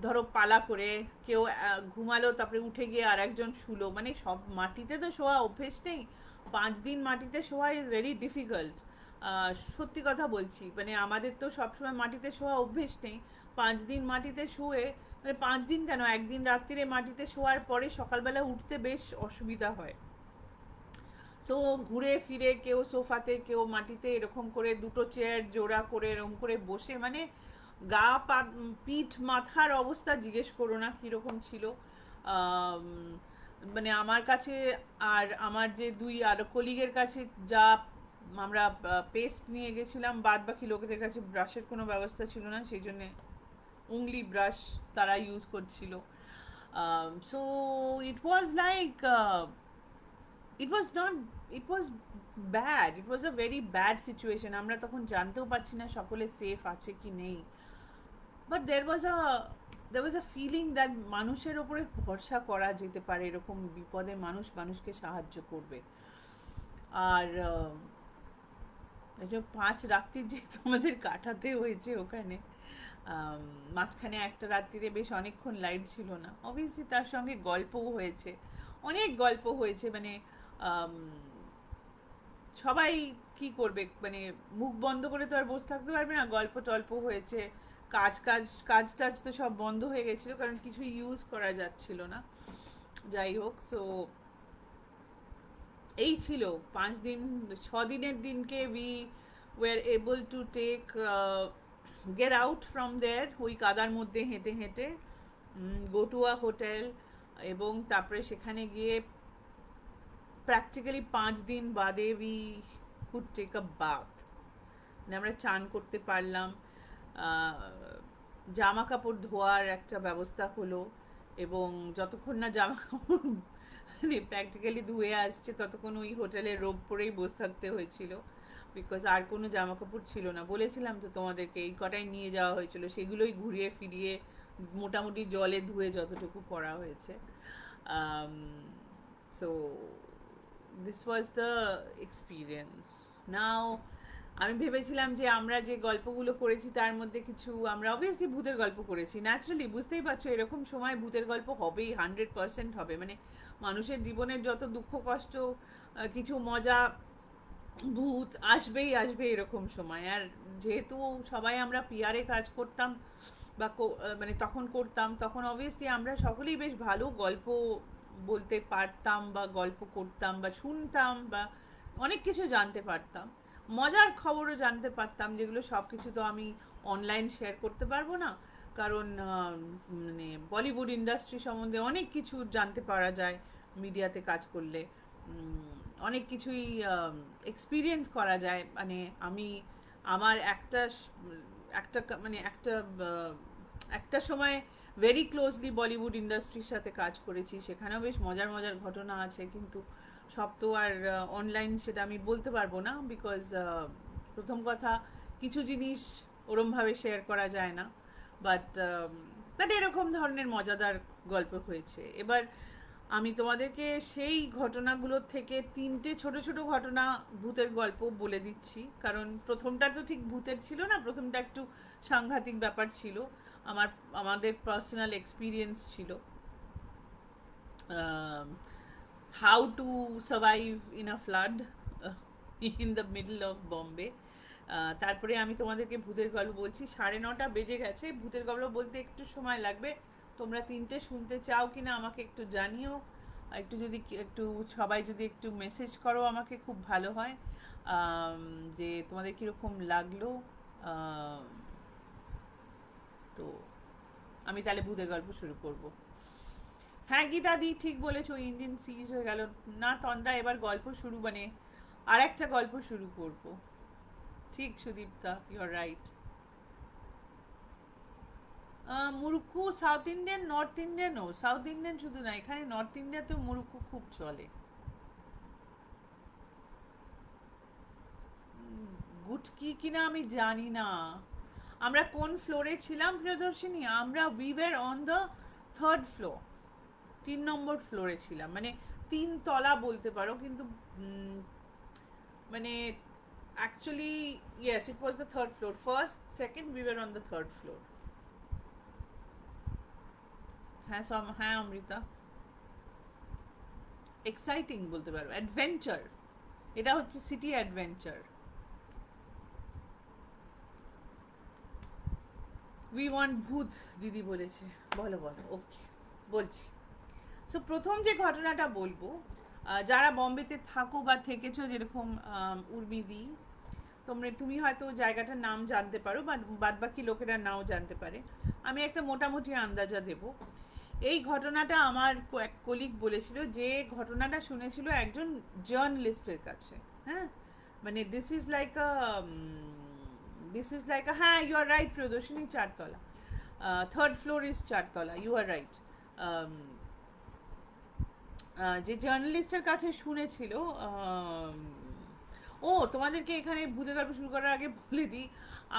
ধরো পালা করে কেউ ঘুমালো, তারপরে উঠে গিয়ে আর একজন শুলো, মানে সব মাটিতে তো শোয়া অভ্যেস নেই। 5 দিন মাটিতে শোয়া ইজ ভেরি ডিফিকাল্ট। সত্যি কথা বলছি, মানে আমাদের তো সবসময় মাটিতে শোয়া অভ্যেস নেই। 5 দিন মাটিতে শুয়ে, মানে 5 দিন কেন, একদিন রাত্রিরে মাটিতে শোয়ার পরে সকালবেলা উঠতে বেশ অসুবিধা হয়। সো ঘুরে ফিরে কেউ সোফাতে কেউ মাটিতে এরকম করে দুটো চেয়ার জোড়া করে এরকম করে বসে, মানে গা পা পিঠ মাথার অবস্থা জিজ্ঞেস করো না কীরকম ছিল। মানে আমার কাছে আর আমার যে দুই আর কলিগের কাছে যা আমরা পেস্ট নিয়ে গেছিলাম, বাদ বাকি লোকেদের কাছে ব্রাশের কোনো ব্যবস্থা ছিল না, সেই জন্যে উংলি ব্রাশ তারা ইউজ করছিল। So it was like it was not, it was bad, it was a very bad situation. আমরা তখন জানতেও পারছি না সকলে সেফ আছে কি নেই, but there was a feeling that মানুষের ওপরে ভরসা করা যেতে পারে, এরকম বিপদে মানুষ মানুষকে সাহায্য করবে। আর এই যে 5 রাত্রি যে তোমাদের কাটাতে হয়েছে ওখানে, মাঝখানে একটা রাত্রিরে বেশ অনেকক্ষণ লাইট ছিল না, অবভিয়াসলি তার সঙ্গে গল্পও হয়েছে, অনেক গল্প হয়েছে, মানে সবাই কি করবে, মানে মুখ বন্ধ করে তো আর বসে থাকতে পারবে না, গল্প টল্প হয়েছে, কাজ টাজ তো সব বন্ধ হয়ে গেছিলো, কারণ কিছু ইউজ করা যাচ্ছিল না। যাই হোক, সো এই ছিল 5 দিন। 6 দিনের দিনকে we were able to take get out from there, ওই কাদার মধ্যে হেঁটে হেঁটে গো টু আ হোটেল, এবং তারপরে সেখানে গিয়ে প্র্যাকটিক্যালি 5 দিন বাদে we could take a bath, মানে আমরা চান করতে পারলাম, জামা কাপড় ধোয়ার একটা ব্যবস্থা হলো, এবং যতক্ষণ না জামা কাপড় মানে প্র্যাকটিক্যালি ধুয়ে আসছে ততক্ষণ ওই হোটেলের রোব পরেই বসে থাকতে হয়েছিল, বিকজ আর কোনো জামা কাপড় ছিল না। বলেছিলাম তো তোমাদেরকে এই কটাই নিয়ে যাওয়া হয়েছিল, সেগুলোই ঘুরিয়ে ফিরিয়ে মোটামুটি জলে ধুয়ে যতটুকু করা হয়েছে। So this was the experience. Now আমি ভেবেছিলাম যে আমরা যে গল্পগুলো করেছি তার মধ্যে কিছু, আমরা অবভিয়াসলি ভূতের গল্প করেছি, ন্যাচারালি বুঝতেই পারছো এরকম সময় ভূতের গল্প হবেই, 100% হবে, মানে মানুষের জীবনের যত দুঃখ কষ্ট, কিছু মজা, ভূত আসবেই আসবে এরকম সময়। আর যেহেতু সবাই আমরা পিয়ারে কাজ করতাম বা মানে তখন করতাম, তখন অবভিয়াসলি আমরা সকলেই বেশ ভালো গল্প বলতে পারতাম বা গল্প করতাম বা শুনতাম বা অনেক কিছু জানতে পারতাম, মজার খবরও জানতে পারতাম, যেগুলো সব কিছু তো আমি অনলাইন শেয়ার করতে পারবো না, কারণ মানে বলিউড ইন্ডাস্ট্রি সম্বন্ধে অনেক কিছু জানতে পারা যায় মিডিয়াতে কাজ করলে, অনেক কিছুই এক্সপিরিয়েন্স করা যায়। মানে আমি আমার একটা সময় ভেরি ক্লোজলি বলিউড ইন্ডাস্ট্রির সাথে কাজ করেছি, সেখানেও বেশ মজার মজার ঘটনা আছে, কিন্তু সব তো আর অনলাইন সেটা আমি বলতে পারবো না, বিকজ প্রথম কথা কিছু জিনিস ওরমভাবে শেয়ার করা যায় না, বাট এরকম ধরনের মজাদার গল্প হয়েছে। এবার আমি তোমাদেরকে সেই ঘটনাগুলোর থেকে 3টে ছোট ছোট ঘটনা ভূতের গল্প বলে দিচ্ছি, কারণ প্রথমটা তো ঠিক ভূতের ছিল না, প্রথমটা একটু সাংঘাতিক ব্যাপার ছিল, আমাদের পার্সোনাল এক্সপিরিয়েন্স ছিল, how to survive in a flood in the middle of Bombay. তারপরে আমি তোমাদেরকে ভূতের গল্প বলছি। 9:30 বেজে গেছে, ভূতের গল্প বলতে একটু সময় লাগবে, তোমরা 3টে শুনতে চাও কিনা আমাকে একটু জানিও, একটু যদি একটু সবাই যদি একটু মেসেজ করো আমাকে খুব ভালো হয়, যে তোমাদের কীরকম লাগলো। তো আমি তাহলে ভূতের গল্প শুরু করব। হ্যাঁ গীতাদি ঠিক বলেছো, ইঞ্জিন সিজ হয়ে গেল না তন্দ্রা, এবার গল্প শুরু, মানে আর একটা গল্প শুরু করব। ঠিক Sudipta, you are right. Murukku south Indian, north ইন্ডিয়ানও, সাউথ ইন্ডিয়ান শুধু না, এখানে নর্থ ইন্ডিয়াতেও মুরুক্কু খুব চলে। গুটকি কিনা আমি জানি না। আমরা কোন ফ্লোরে ছিলাম প্রিয়দর্শিনী? আমরা we were on the 3rd floor, 3 নম্বর ফ্লোরে ছিলাম, মানে 3 তলা বলতে পারো, কিন্তু মানে actually yes it was the 3rd floor, first second we were on the 3rd floor. হ্যাঁ হ্যাঁ অমৃতা, এক্সাইটিং বলতে পারো, অ্যাডভেঞ্চার, এটা হচ্ছে সিটি অ্যাডভেঞ্চার। উই ওয়ান্ট ভূত দিদি বলেছে, বলো বলো, ওকে বলছি। সো প্রথম যে ঘটনাটা বলবো, যারা বম্বেতে থাকো বা থেকেছো, যেরকম উর্মিদি, তুমি হয়তো জায়গাটার নাম জানতে পারো, বা বাদ বাকি লোকেরা নাও জানতে পারে। আমি একটা মোটামুটি আন্দাজা দেব। এই ঘটনাটা আমার এক কলিগ বলেছিল, যে ঘটনাটা শুনেছিল একজন জার্নালিস্টের কাছে। হ্যাঁ, মানে দিস ইজ লাইক আ হ্যাঁ ইউ আর রাইট প্রিয়দর্শিনী, 4 তলা, 3rd ফ্লোর ইজ 4 তলা, ইউ আর রাইট। যে জার্নালিস্টের কাছে শুনেছিল, ও তোমাদেরকে এখানে ভূতের গল্প শুরু করার আগে বলে দিই,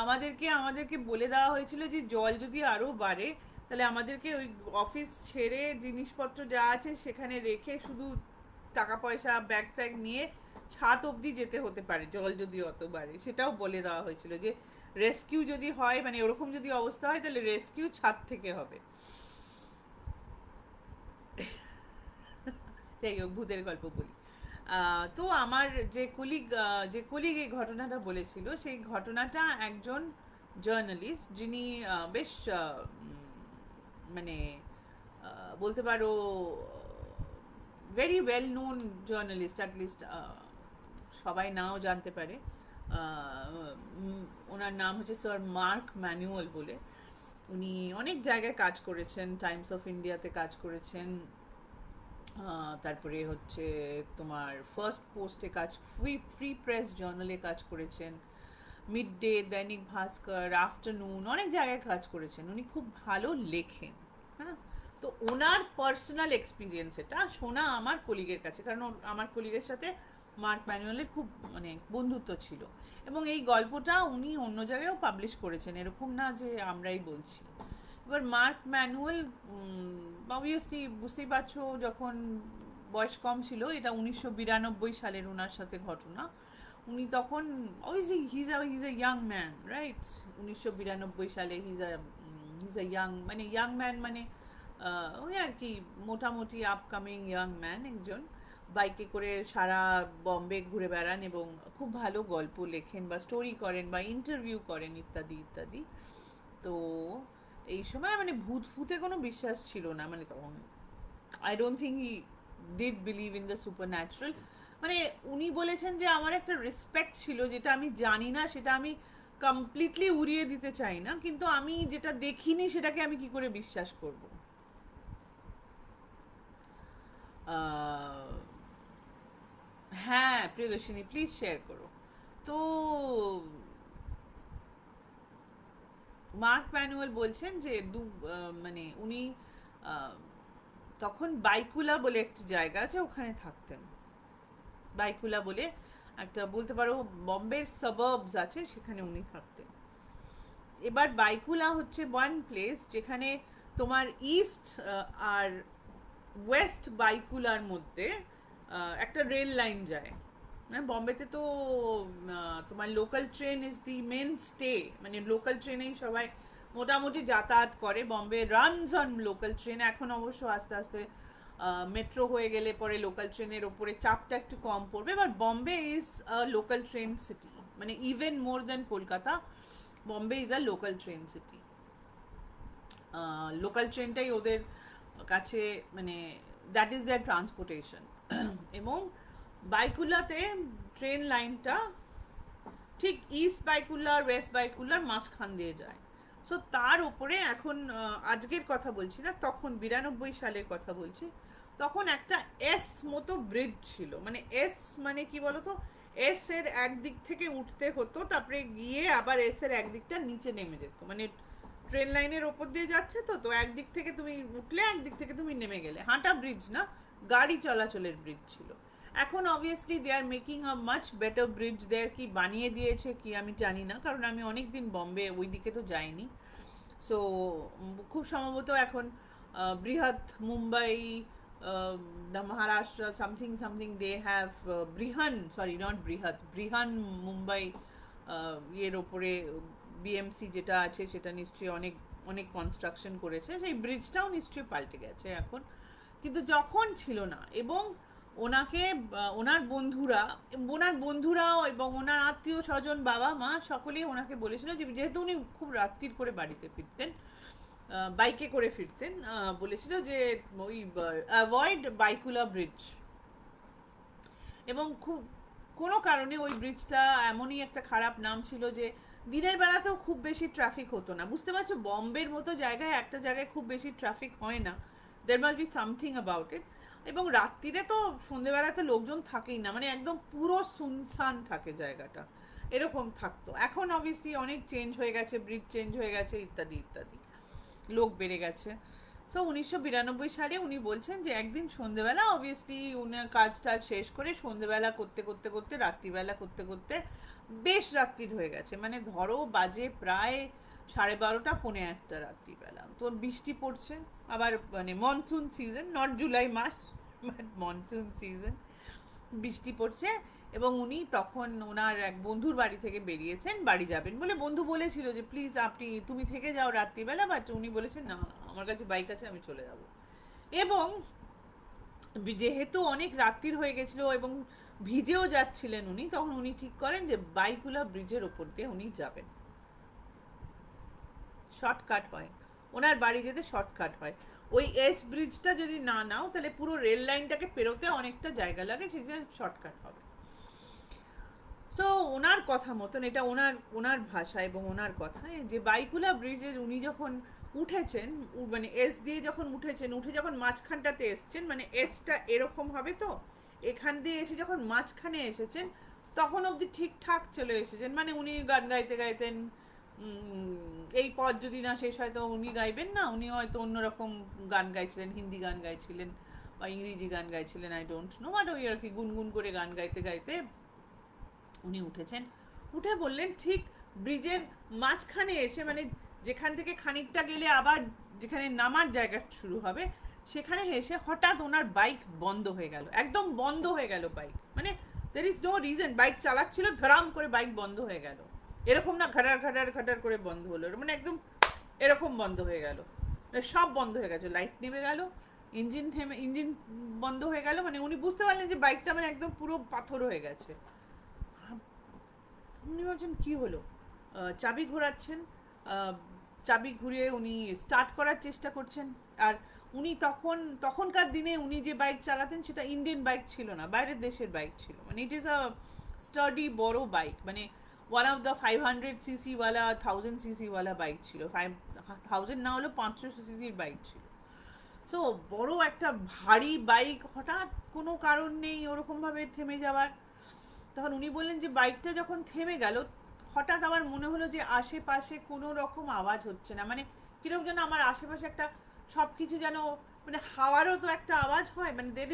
আমাদেরকে বলে দেওয়া হয়েছিল যে জল যদি আরও বাড়ে, তাহলে আমাদেরকে ওই অফিস ছেড়ে জিনিসপত্র যা আছে সেখানে রেখে শুধু টাকা পয়সা ব্যাগ ফ্যাগ নিয়ে ছাদ অবধি যেতে হতে পারে, জল যদি অত বাড়ে। সেটাও বলে দেওয়া হয়েছিল যে রেস্কিউ যদি হয়, মানে ওরকম যদি অবস্থা হয়, তাহলে রেস্কিউ ছাদ থেকে হবে। যাই হোক, ভূতের গল্প বলি। তো আমার যে কলিগ এই ঘটনাটা বলেছিল, সেই ঘটনাটা একজন জার্নালিস্ট, যিনি বেশ মানে বলতে পারো very well known journalist, at least সবাই নাও জানতে পারে। ওনার নাম হচ্ছে স্যার মার্ক ম্যানুয়াল বলে। উনি অনেক জায়গায় কাজ করেছেন, টাইমস অফ ইন্ডিয়াতে কাজ করেছেন, তারপরে হচ্ছে তোমার ফার্স্ট পোস্টে কাজ, ফ্রি প্রেস জার্নালে কাজ করেছেন, mid day, Dainik Bhaskar, afternoon, অনেক জায়গায় কাজ করেছেন। উনি খুব ভালো লেখেন। হ্যাঁ, তো ওনার পার্সোনাল এক্সপিরিয়েন্স এটা শোনা আমার কলিগের কাছে, কারণ আমার কলিগের সাথে মার্ক ম্যানুয়ালের খুব মানে বন্ধুত্ব ছিল, এবং এই গল্পটা উনি অন্য জায়গায়ও পাবলিশ করেছেন, এরকম না যে আমরাই বলছি। এবার মার্ক ম্যানুয়াল অবভিয়াসলি বুঝতেই পারছো, যখন বয়স কম ছিল, এটা 1992 সালের ওনার সাথে ঘটনা। উনি তখন obviously his a young man, right? 1992 সালে হিজ এ ইয়াং ম্যান, মানে ওই আর কি মোটামুটি আপকামিং ইয়াং ম্যান একজন। বাইকে করে সারা বম্বে ঘুরে বেড়ান এবং খুব ভালো গল্প লেখেন বা স্টোরি করেন বা ইন্টারভিউ করেন ইত্যাদি ইত্যাদি। তো এই সময় মানে ভূতে কোনো বিশ্বাস ছিল না, মানে তখন I don't think he did believe in the super natural. মানে উনি বলেছেন যে আমার একটা রেসপেক্ট ছিল, যেটা আমি জানি না, সেটা আমি কমপ্লিটলি উড়িয়ে দিতে চাই না, কিন্তু আমি যেটা দেখিনি সেটাকে আমি কি করে বিশ্বাস করব। হ্যাঁ প্রিয়দর্শিনী, প্লিজ শেয়ার করো। তো মার্ক ম্যানুয়াল বলছেন যে মানে উনি তখন বাইকুলা বলে একটি জায়গা আছে, ওখানে থাকতেন। বাইকুলা বলে একটা বলতে পারো বম্বের সাবার্বস আছে, সেখানে উনি থাকতেন। এবার বাইকুলা হচ্ছে ওয়ান প্লেস যেখানে তোমার ইস্ট আর ওয়েস্ট বাইকুলার মধ্যে একটা রেল লাইন যায়। হ্যাঁ, বম্বেতে তো তোমার local train is the mainstay, মানে লোকাল ট্রেনেই সবাই মোটামুটি যাতায়াত করে। Bombay runs on local train. এখন অবশ্য আস্তে আস্তে মেট্রো হয়ে গেলে পরে লোকাল ট্রেনের ওপরে চাপটা একটু কম পড়বে, but Bombay is a local train city, মানে even more than Kolkata, Bombay is a local train city. Local ট্রেনটাই ওদের কাছে মানে দ্যাট ইজ দেয়ার ট্রান্সপোর্টেশন। এবং বাইকুলাতে ট্রেন লাইনটা ঠিক ইস্ট বাইকুলার ওয়েস্ট বাইকুলার মাঝখান দিয়ে যায়। সো তার ওপরে এখন আজকের কথা বলছি না, তখন 92 সালের কথা বলছি, তখন একটা এস মতো ব্রিজ ছিল। মানে এস মানে কি বলতো, এস এর একদিক থেকে উঠতে হতো, তারপরে গিয়ে আবার এস এর একদিকটা নিচে নেমে যেত, মানে ট্রেন লাইনের ওপর দিয়ে যাচ্ছে, তো তো একদিক থেকে তুমি উঠলে একদিক থেকে তুমি নেমে গেলে, হাঁটা ব্রিজ না, গাড়ি চলাচলের ব্রিজ ছিল। এখন obviously they are making a much better bridge there, কি বানিয়ে দিয়েছে কি আমি জানি না, কারণ আমি অনেক দিন বম্বে ওই দিকে তো যাইনি। সো খুব সম্ভবত এখন বৃহৎ Mumbai, the Maharashtra something something they have Brihan, sorry not Brihat, Brihan Mumbai এর ওপরে বিএমসি যেটা আছে সেটা নিশ্চয়ই অনেক অনেক কনস্ট্রাকশন করেছে, সেই ব্রিজটাও নিশ্চয়ই পাল্টে গেছে এখন, কিন্তু যখন ছিল না। এবং ওনাকে ওনার বন্ধুরাও এবং ওনার আত্মীয় স্বজন বাবা মা সকলেই ওনাকে বলেছিল যে যেহেতু উনি খুব রাত্রির করে বাড়িতে ফিরতেন, বাইকে করে ফিরতেন, বলেছিল যে ওই অ্যাভয়েড বাইকুলা ব্রিজ। এবং খুব কোনো কারণে ওই ব্রিজটা এমনই একটা খারাপ নাম ছিল যে দিনের বেলাতেও খুব বেশি ট্রাফিক হতো না। বুঝতে পারছো, বম্বের মতো জায়গায় একটা জায়গায় খুব বেশি ট্রাফিক হয় না, there must be something about it. এবং রাত্রিরে তো সন্ধেবেলাতে লোকজন থাকেই না, মানে একদম পুরো সুনসান থাকে জায়গাটা, এরকম থাকতো। এখন অবভিয়াসলি অনেক চেঞ্জ হয়ে গেছে, ব্রিজ চেঞ্জ হয়ে গেছে ইত্যাদি ইত্যাদি, লোক বেড়ে গেছে। সো 1992 সালে উনি বলছেন যে একদিন সন্ধেবেলা, অবভিয়াসলি উনার কাজটা শেষ করে সন্ধেবেলা করতে করতে করতে রাত্রিবেলা করতে করতে বেশ রাত্রির হয়ে গেছে, মানে ধরো বাজে প্রায় 12:30 পৌনে 1 রাত্রিবেলা, তো বৃষ্টি পড়ছে, আবার মানে মনসুন সিজন, নট জুলাই মাস বাট মনসুন সিজন, বৃষ্টি পড়ছে। এবং উনি তখন ওনার এক বন্ধুর বাড়ি থেকে বেরিয়েছেন, বাড়ি যাবেন বলে। বন্ধু বলেছিল যে প্লিজ তুমি থেকে যাও রাত্রিবেলা, বাট উনি বলেছেন না, আমার কাছে বাইক আছে, আমি চলে যাব। এবং যেহেতু অনেক রাত্রির হয়ে গেছিল এবং ভিজেও যাচ্ছিলেন উনি, তখন উনি ঠিক করেন যে বাইকুলা ব্রিজের ওপর দিয়ে উনি যাবেন, শর্টকাট হয়, ওনার বাড়ি যেতে শর্টকাট হয়। ওই এস ব্রিজটা যদি না নাও তাহলে পুরো রেল লাইনটাকে পেরোতে অনেকটা জায়গা লাগে, সেটা শর্টকাট হবে। সো ওনার কথা মতন, এটা ওনার ভাষা এবং ওনার কথায়, যে বাইকুলা ব্রিজের উনি যখন উঠেছেন, মানে এস দিয়ে যখন উঠেছেন, উঠে যখন মাঝখানটাতে এসছেন, মানে এসটা এরকম হবে, তো এখান দিয়ে এসে যখন মাঝখানে এসেছেন তখন অবধি ঠিকঠাক চলে এসেছেন, মানে উনি গান গাইতে গাইতেন, এই পথ যদি না শেষ হয় তো উনি গাইবেন না, উনি হয়তো অন্যরকম গান গাইছিলেন, হিন্দি গান গাইছিলেন বা ইংরেজি গান গাইছিলেন, আই ডোন্ট নো, বাট ওই আর কি গুনগুন করে গান গাইতে গাইতে উনি উঠেছেন। উঠে বললেন ঠিক ব্রিজের মাঝখানে এসে, মানে যেখান থেকে খানিকটা গেলে আবার যেখানে নামার জায়গা শুরু হবে, সেখানে এসে হঠাৎ ওনার বাইক বন্ধ হয়ে গেল, একদম বন্ধ হয়ে গেল বাইক, মানে there is no reason, bike চালাচ্ছিল, ধরাম করে বাইক বন্ধ হয়ে গেল, এরকম না ঘাটার ঘাটার ঘাটার করে বন্ধ হলো, মানে একদম এরকম বন্ধ হয়ে গেল, সব বন্ধ হয়ে গেছে, লাইট নেমে গেল, ইঞ্জিন বন্ধ হয়ে গেল, মানে উনি বুঝতে পারলেন যে বাইকটা মানে একদম পুরো পাথর হয়ে গেছে। উনি ভাবছেন কী হলো, চাবি ঘোরাচ্ছেন, চাবি ঘুরিয়ে উনি স্টার্ট করার চেষ্টা করছেন। আর উনি তখনকার দিনে উনি যে বাইক চালাতেন সেটা ইন্ডিয়ান বাইক ছিল না, বাইরের দেশের বাইক ছিল, মানে ইট ইজ আ স্টাডি বড় বাইক, মানে ওয়ান অফ দ্য 500cc ওয়ালা 1000cc ওয়ালা বাইক ছিল, 5000 না হলেও 500cc বাইক ছিল। সো বড় একটা ভারী বাইক হঠাৎ কোনো কারণ নেই ওরকমভাবে থেমে যাওয়ার। তখন উনি বললেন যে বাইকটা যখন থেমে গেল, হঠাৎ আমার মনে হলো যে আশেপাশে কোনো রকম আওয়াজ হচ্ছে না, মানে কিরকম যেন আমার আশেপাশে একটা সব কিছু যেন, মানে হাওয়ারও তো একটা আওয়াজ হয়, মানে there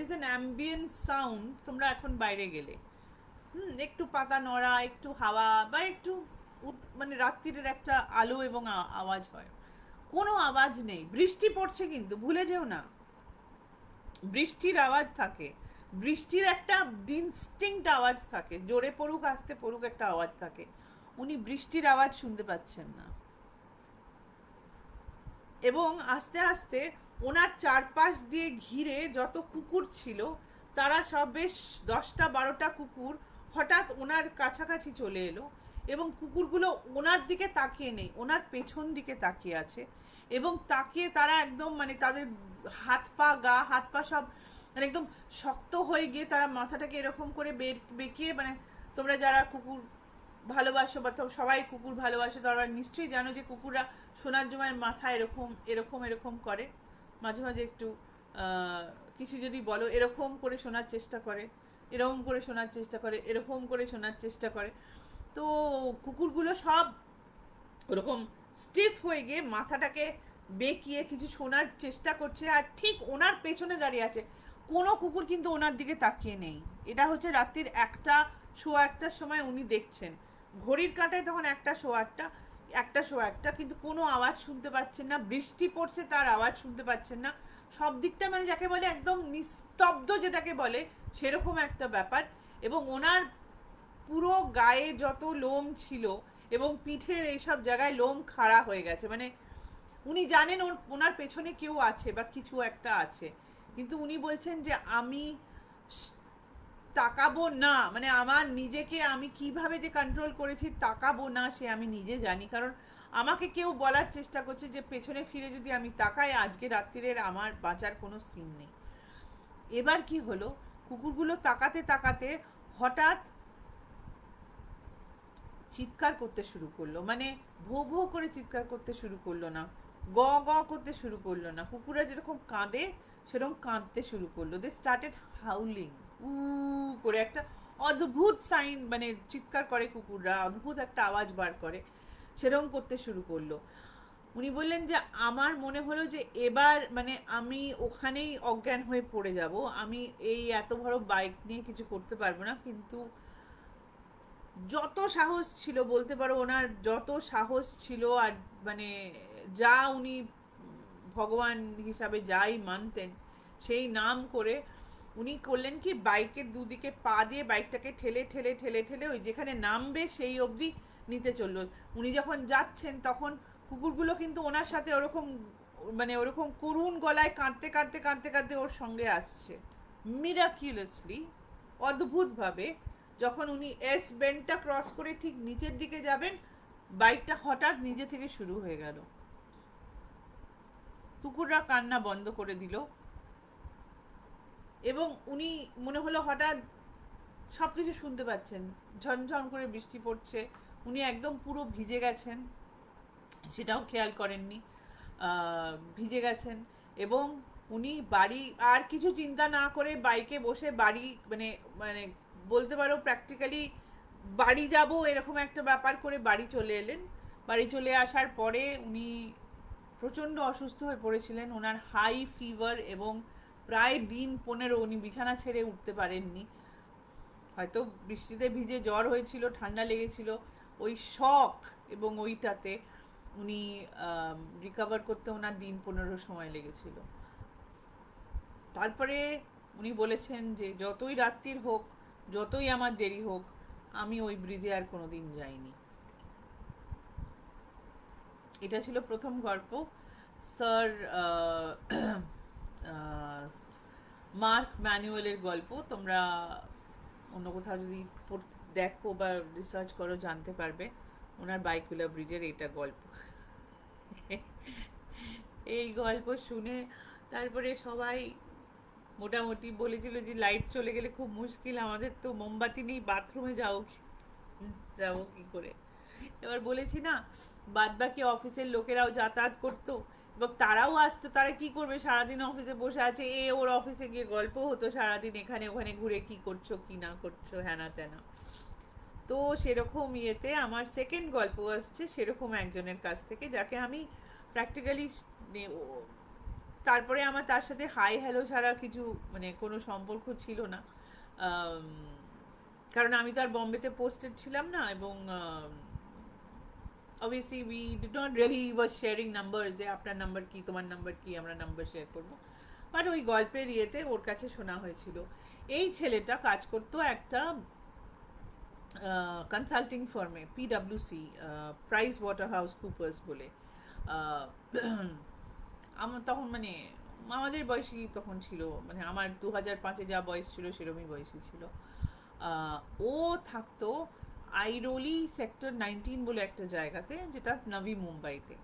is an ambient sound, তোমরা এখন বাইরে গেলে একটু পাতা নড়া, একটু হাওয়া বা একটু মানে রাত্রির একটা আলো এবং আওয়াজ হয়, কোনো আওয়াজ নেই। বৃষ্টি পড়ছে কিন্তু ভুলে যেও না, বৃষ্টির আওয়াজ থাকে, বৃষ্টির একটা ডিস্টিংক্ট আওয়াজ থাকে, জোরে পড়ুক আস্তে পড়ুক একটা আওয়াজ থাকে, উনি বৃষ্টির আওয়াজ শুনতে পাচ্ছেন না। এবং আস্তে আস্তে ওনার চারপাশ দিয়ে ঘিরে যত কুকুর ছিল তারা সব বেশ 10টা-12টা কুকুর হঠাৎ ওনার কাছাকাছি চলে এলো, এবং কুকুরগুলো ওনার দিকে তাকিয়ে নেই, ওনার পেছন দিকে তাকিয়ে আছে, এবং তাকিয়ে তারা একদম মানে তাদের হাত পা সব মানে একদম শক্ত হয়ে গিয়ে তারা মাথাটাকে এরকম করে বেঁকিয়ে, মানে তোমরা যারা কুকুর ভালোবাসো বা সবাই কুকুর ভালোবাসে তারা নিশ্চয়ই জানো যে কুকুররা সোনার জমায়ের মাথা এরকম এরকম এরকম করে, মাঝে মাঝে একটু কিছু যদি বলো এরকম করে শোনার চেষ্টা করে, এরকম করে শোনার চেষ্টা করে, এরকম করে শোনার চেষ্টা করে। তো কুকুরগুলো সব ওরকম স্টিফ হয়ে গিয়ে মাথাটাকে বেঁকিয়ে কিছু শোনার চেষ্টা করছে, আর ঠিক ওনার পেছনে দাঁড়িয়ে আছে। কোনো কুকুর কিন্তু ওনার দিকে তাকিয়ে নেই। এটা হচ্ছে রাত্রির 1:15 সময় উনি দেখছেন। ঘড়ির কাঁটায় তখন 1:15, 1:15, কিন্তু কোনো আওয়াজ শুনতে পাচ্ছেন না। বৃষ্টি পড়ছে, তার আওয়াজ শুনতে পাচ্ছেন না। সব দিকটা মানে যাকে বলে একদম নিস্তব্ধ, যেটাকে বলে সেরকম একটা ব্যাপার। এবং ওনার পুরো গায়ে যত লোম ছিল এবং পিঠের এইসব জায়গায় লোম খাড়া হয়ে গেছে, মানে উনি জানেন ওনার পেছনে কেউ আছে বা কিছু একটা আছে, কিন্তু উনি বলছেন যে আমি তাকাবো না, মানে আমার নিজেকে আমি কিভাবে যে কন্ট্রোল করেছি তাকাবো না সে আমি নিজে জানি। কারণ আমাকে কেউ বলার চেষ্টা করছে যে পেছনে ফিরে যদি আমি তাকাই আজকে রাত্রিরের আমার বাঁচার কোনো সিন নেই। এবার কি হলো, কুকুরগুলো তাকাতে তাকাতে হঠাৎ চিৎকার করতে শুরু করলো, মানে ভো ভো করে চিৎকার করতে শুরু করলো না, গ গ করতে শুরু করলো না, কুকুররা যেরকম কাঁদে সেরকম কাঁদতে শুরু করলো। দে স্টার্টেড হাউলিং, উ করে একটা অদ্ভুত সাইন, মানে চিৎকার করে কুকুররা, অদ্ভুত একটা আওয়াজ বার করে, সেরকম করতে শুরু করলো। উনি বললেন যে আমার মনে হলো যে এবার মানে আমি ওখানেই অজ্ঞান হয়ে পড়ে যাব, আমি এই এত বড় বাইক নিয়ে কিছু করতে পারবো না। কিন্তু যত সাহস ছিল বলতে পারো, ওনার যত সাহস ছিল, আর মানে যা উনি ভগবান হিসাবে যাই মানতেন সেই নাম করে উনি করলেন কি, বাইকের দুদিকে পা দিয়ে বাইকটাকে ঠেলে ঠেলে ঠেলে ঠেলে ওই যেখানে নামবে সেই অবধি নিতে চললো। উনি যখন যাচ্ছেন তখন কুকুরগুলো কিন্তু ওনার সাথে ওরকম মানে ওরকম করুণ গলায় কাঁদতে কাঁদতে কাঁদতে কাঁদতে ওর সঙ্গে আসছে। মিরাকিউলাসলি, অদ্ভুতভাবে, যখন উনি এস বেন্ডটা ক্রস করে ঠিক নিচের দিকে যাবেন, বাইকটা হঠাৎ নিজে থেকে শুরু হয়ে গেল। কুকুররা কান্না বন্ধ করে দিল এবং উনি মনে হলো হঠাৎ সব কিছু শুনতে পাচ্ছেন। ঝনঝন করে বৃষ্টি পড়ছে, উনি একদম পুরো ভিজে গেছেন, সেটাও খেয়াল করেননি, ভিজে গেছেন। এবং উনি বাড়ি আর কিছু চিন্তা না করে বাইকে বসে বাড়ি মানে মানে বলতে পারো প্র্যাকটিক্যালি বাড়ি যাব এরকম একটা ব্যাপার করে বাড়ি চলে এলেন। বাড়ি চলে আসার পরে উনি প্রচণ্ড অসুস্থ হয়ে পড়েছিলেন, ওনার হাই ফিভার, এবং প্রায় দিন 15 উনি বিছানা ছেড়ে উঠতে পারেননি। হয়তো বৃষ্টিতে ভিজে জ্বর হয়েছিল, ঠান্ডা লেগেছিল, ওই শক এবং ওইটাতে উনি রিকভার করতে ওনার দিন 15 সময় লেগেছিল। তারপরে উনি বলেছেন যে যতই রাত্রির হোক, যতই আমার দেরি হোক, আমি ওই ব্রিজে আর কোনোদিন যাইনি। এটা ছিল প্রথম গল্প, স্যার মার্ক ম্যানুয়েলের গল্প। তোমরা অন্য কোথাও যদি দেখো বা রিসার্চ করো জানতে পারবে ওনার বাইকুলা ব্রিজের এটা গল্প। এই গল্প শুনে তারপরে সবাই মোটামুটি বলেছিল যে লাইট চলে গেলে খুব মুশকিল, আমাদের তো মোমবাতি নেই, বাথরুমে যাবো কি করে। এবার বলেছি না, বাদ বাকি অফিসের লোকেরাও যাতায়াত করতো এবং তারাও আসতো, তারা কি করবে, সারাদিন অফিসে বসে আছে, ওর অফিসে গিয়ে গল্প হতো সারাদিন, এখানে ওখানে ঘুরে কি করছো কি না করছো হ্যানা ত্যানা। তো সেরকম ইয়েতে আমার সেকেন্ড গল্প আসছে সেরকম একজনের কাছ থেকে, যাকে আমি প্র্যাকটিক্যালি, তারপরে আমার তার সাথে হাই হ্যালো ছাড়া কিছু মানে কোনো সম্পর্ক ছিল না, কারণ আমি তো আর বম্বেতে পোস্টেড ছিলাম না, এবং obviously we did not really was sharing numbers, যে আপনার নাম্বার কি, তোমার নাম্বার কি, আমরা নাম্বার শেয়ার করবো। বাট ওই গল্পের ইয়েতে ওর কাছে শোনা হয়েছিল এই ছেলেটা কাজ করতো একটা কনসাল্টিং ফার্মে, পিডাব্লিউসি, প্রাইস ওয়াটার হাউস কুপার্স বলে। আমার তখন মানে আমাদের বয়সী তখন ছিল, মানে আমার 2005-এ যা বয়স ছিল সেরকমই বয়সী ছিল। ও থাকতো আইরোলি সেক্টর 19 বলে একটা জায়গাতে, যেটা নভি মুম্বাইতে।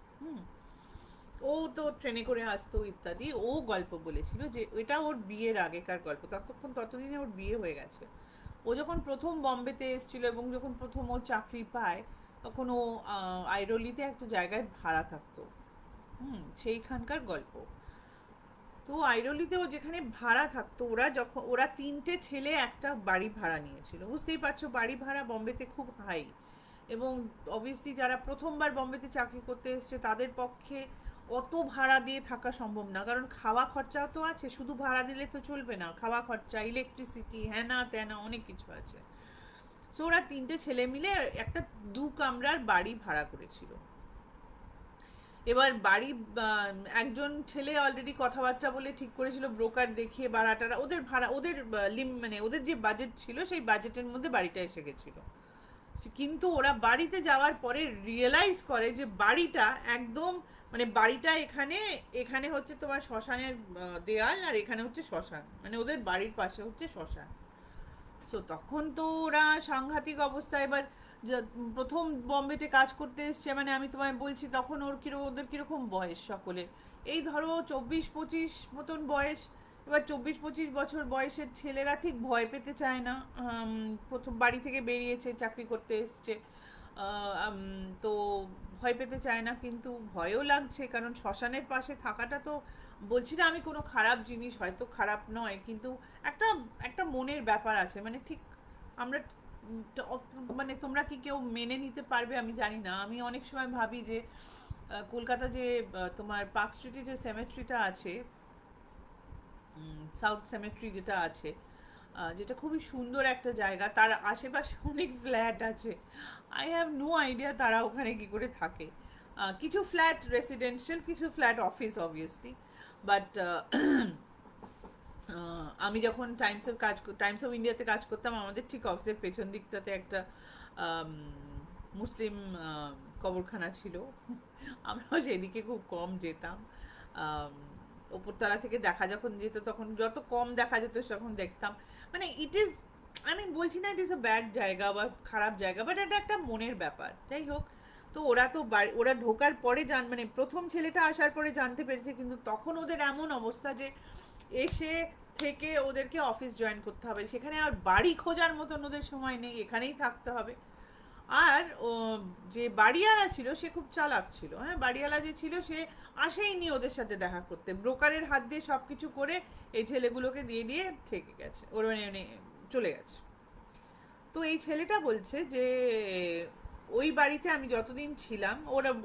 ও তো ট্রেনে করে আসতো ইত্যাদি। ও গল্প বলেছিল যে এটা ওর বিয়ের আগেকার গল্প, ততদিনে ওর বিয়ে হয়ে গেছে। ও যখন প্রথম বম্বেতে এসেছিল এবং যখন প্রথম ও চাকরি পায়, তখন ও আইরোলিতে একটা জায়গায় ভাড়া থাকতো, সেইখানকার গল্প। তো আইরোলিতে ও যেখানে ভাড়া থাকতো, ওরা 3টে ছেলে একটা বাড়ি ভাড়া নিয়েছিল। বুঝতেই পারছো বাড়ি ভাড়া বম্বেতে খুব হাই, এবং অবভিয়াসলি যারা প্রথমবার বম্বেতে চাকরি করতে এসছে তাদের পক্ষে অত ভাড়া দিয়ে থাকা সম্ভব না, কারণ খাওয়া খরচাও তো আছে, শুধু ভাড়া দিলে তো চলবে না, খাওয়া খরচা, ইলেকট্রিসিটি, হ্যানা ত্যানা, অনেক কিছু আছে। সো ওরা 3টে ছেলে মিলে একটা 2 কামরার বাড়ি ভাড়া করেছিল। এবার বাড়ি একজন ছেলে অলরেডি কথাবার্তা বলে ঠিক করেছিল, ব্রোকার দেখিয়ে ভাড়াটারা, ওদের ভাড়া, ওদের মানে ওদের যে বাজেট ছিল সেই বাজেটের মধ্যে বাড়িটা এসে গেছিল। কিন্তু ওরা বাড়িতে যাওয়ার পরে রিয়েলাইজ করে যে বাড়িটা একদম, মানে বাড়িটা এখানে এখানে হচ্ছে তোমার শ্মশানের দেয়াল, আর এখানে হচ্ছে শ্মশান, মানে ওদের বাড়ির পাশে হচ্ছে শ্মশান। সো তখন তো ওরা সাংঘাতিক অবস্থা। এবার প্রথম বম্বেতে কাজ করতে এসছে, মানে আমি তোমায় বলছি তখন ওদের কিরকম বয়স সকলে, এই ধরো 24-25 মতন বয়স। এবার 24-25 বছর বয়সের ছেলেরা ঠিক ভয় পেতে চায় না, প্রথম বাড়ি থেকে বেরিয়েছে, চাকরি করতে এসছে, তো ভয় পেতে চায় না, কিন্তু ভয়ও লাগছে, কারণ শ্মশানের পাশে থাকাটা তো, বলছি না আমি কোনো খারাপ জিনিস, হয়তো খারাপ নয়, কিন্তু একটা একটা মনের ব্যাপার আছে, মানে ঠিক আমরা মানে তোমরা কি কেউ মেনে নিতে পারবে আমি জানি না। আমি অনেক সময় ভাবি যে কলকাতা যে তোমার পার্ক স্ট্রিটে যে সেমেট্রিটা আছে, সাউথ সেমেট্রি যেটা আছে, যেটা খুবই সুন্দর একটা জায়গা, তার আশেপাশে অনেক ফ্ল্যাট আছে। আই হ্যাভ নো আইডিয়া তারা ওখানে কি করে থাকে। কিছু ফ্ল্যাট রেসিডেন্সিয়াল, কিছু ফ্ল্যাট অফিস অবভিয়াসলি, বাট আমি যখন টাইমস অফ ইন্ডিয়াতে কাজ করতাম, আমাদের ঠিক অফিসের পেছন দিকটাতে একটা মুসলিম কবরখানা ছিল। আমরাও সেদিকে খুব কম যেতাম। ওপরতলা থেকে দেখা যখন যেত, তখন যত কম দেখা যেত তখন দেখতাম। মানে ইট ইজ, আমি বলছি না ইট ইজ আ ব্যাড জায়গা বা খারাপ জায়গা, বাট এটা একটা মনের ব্যাপার। যাই হোক, তো ওরা তো ওরা ঢোকার পরে মানে প্রথম ছেলেটা আসার পরে জানতে পেরেছে, কিন্তু তখন ওদের এমন অবস্থা যে এসে থেকে ওদেরকে অফিস জয়েন করতে হবে, সেখানে আর বাড়ি খোঁজার মতন ওদের সময় নেই, এখানেই থাকতে হবে। আর যে বাড়িওয়ালা ছিল সে খুব চালাক ছিল, হ্যাঁ, বাড়িওয়ালা যে ছিল সে আসেইনি ওদের সাথে দেখা করতে, ব্রোকারের হাত দিয়ে সব কিছু করে এই ছেলেগুলোকে দিয়ে দিয়ে থেকে গেছে, ওর মানে চলে গেছে। তো এই ছেলেটা বলছে যে ওই বাড়িতে আমি যতদিন ছিলাম,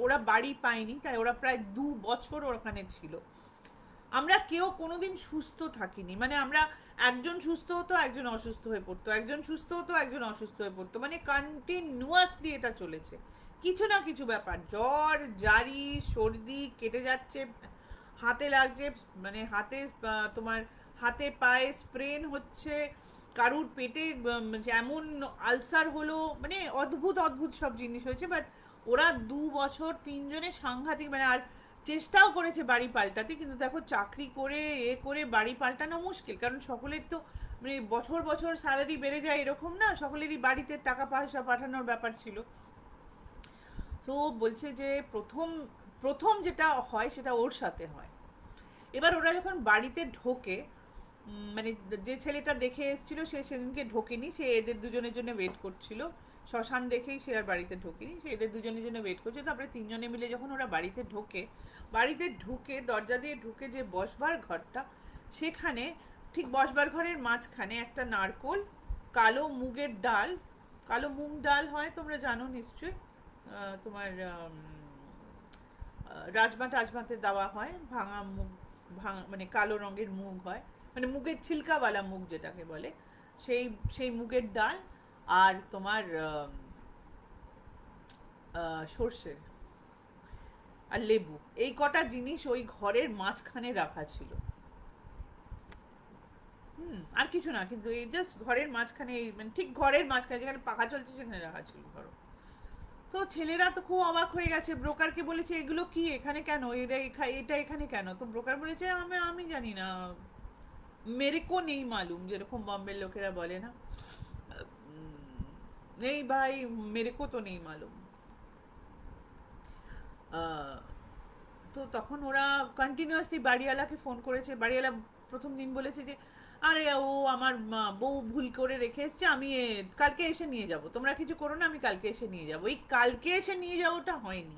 ওরা বাড়ি পায়নি, তাই ওরা প্রায় 2 বছর ওখানে ছিল। আমরা কেউ কোনোদিন সুস্থ থাকিনি, মানে আমরা একজন সুস্থ হতো, একজন অসুস্থ হয়ে পড়তো, একজন সুস্থ হতো, একজন অসুস্থ হয়ে পড়তো, মানে কন্টিনিউয়াসলি এটা চলেছে। কিছু না কিছু ব্যাপার, জ্বর, জারি, সর্দি, কেটে যাচ্ছে, হাতে লাগছে, মানে হাতে তোমার হাতে পায়ে স্প্রেন হচ্ছে, কারুর পেটে যেমন আলসার হলো, মানে অদ্ভুত অদ্ভুত সব জিনিস হয়েছে। বাট ওরা 2 বছর 3 জনে সাংঘাতিক, মানে আর চেষ্টাও করেছে বাড়ি পাল্টাতে, কিন্তু দেখো চাকরি করে করে বাড়ি পাল্টানো মুশকিল, কারণ সকলের তো মানে বছর বছর স্যালারি বেড়ে যায় এরকম না, সকলেরই বাড়িতে টাকা পয়সা পাঠানোর ব্যাপার ছিল। তো বলছে যে প্রথম প্রথম যেটা হয় সেটা ওর সাথে হয়। এবার ওরা যখন বাড়িতে ঢোকে, মানে যে ছেলেটা দেখে এসেছিল সে সেদিনকে ঢোকেনি, সে এদের দুজনের জন্য ওয়েট করছিল, শ্মশান দেখেই সে আর বাড়িতে ঢোকেনি, সে এদের দুজনের জন্য ওয়েট করছে। তারপরে 3 জনে মিলে যখন ওরা বাড়িতে ঢোকে, বাড়িতে ঢুকে দরজা দিয়ে ঢুকে যে বসবার ঘরটা, সেখানে ঠিক বসবার ঘরের মাঝখানে একটা নারকোল, কালো মুগের ডাল, কালো মুগ ডাল হয় তোমরা জানো নিশ্চয়ই, তোমার রাজমা টাজমাতে দেওয়া হয়, ভাঙা মুগ, ভাঙা মানে কালো রঙের মুগ হয়, মানে মুগের ছিলকাওয়ালা মুগ যেটাকে বলে, সেই সেই মুগের ডাল, আর তোমার সর্ষে আর লেবু, এই কটা জিনিস ওই ঘরের মাঝখানে রাখা ছিল। আর কিছু না, কিন্তু এই জাস্ট ঘরের মাঝখানে, মানে ঠিক ঘরের মাঝখানে যেখানে পাখা চলছে সেখানে রাখা ছিল ধরো। তো ছেলেরা তো খুব অবাক হয়ে গেছে, ব্রোকারকে বলেছে এগুলো কি এখানে কেন, এটা এখানে কেন? তো ব্রোকার বলেছে আমি জানি না, মেরেকো নেই মালুম, যেরকম বম্বের লোকেরা বলে না, নেই ভাই মেরেকো তো নেই মালুম। তো তখন ওরা কন্টিনিউয়াসলি বাড়িওয়ালাকে ফোন করেছে। বাড়িওয়ালা প্রথম দিন বলেছে যে আরে ও আমার বউ ভুল করে রেখে এসছে, আমি কালকে এসে নিয়ে যাব, তোমরা কিছু করো না, আমি কালকে এসে নিয়ে যাবো। এই কালকে এসে নিয়ে যাবোটা হয়নি,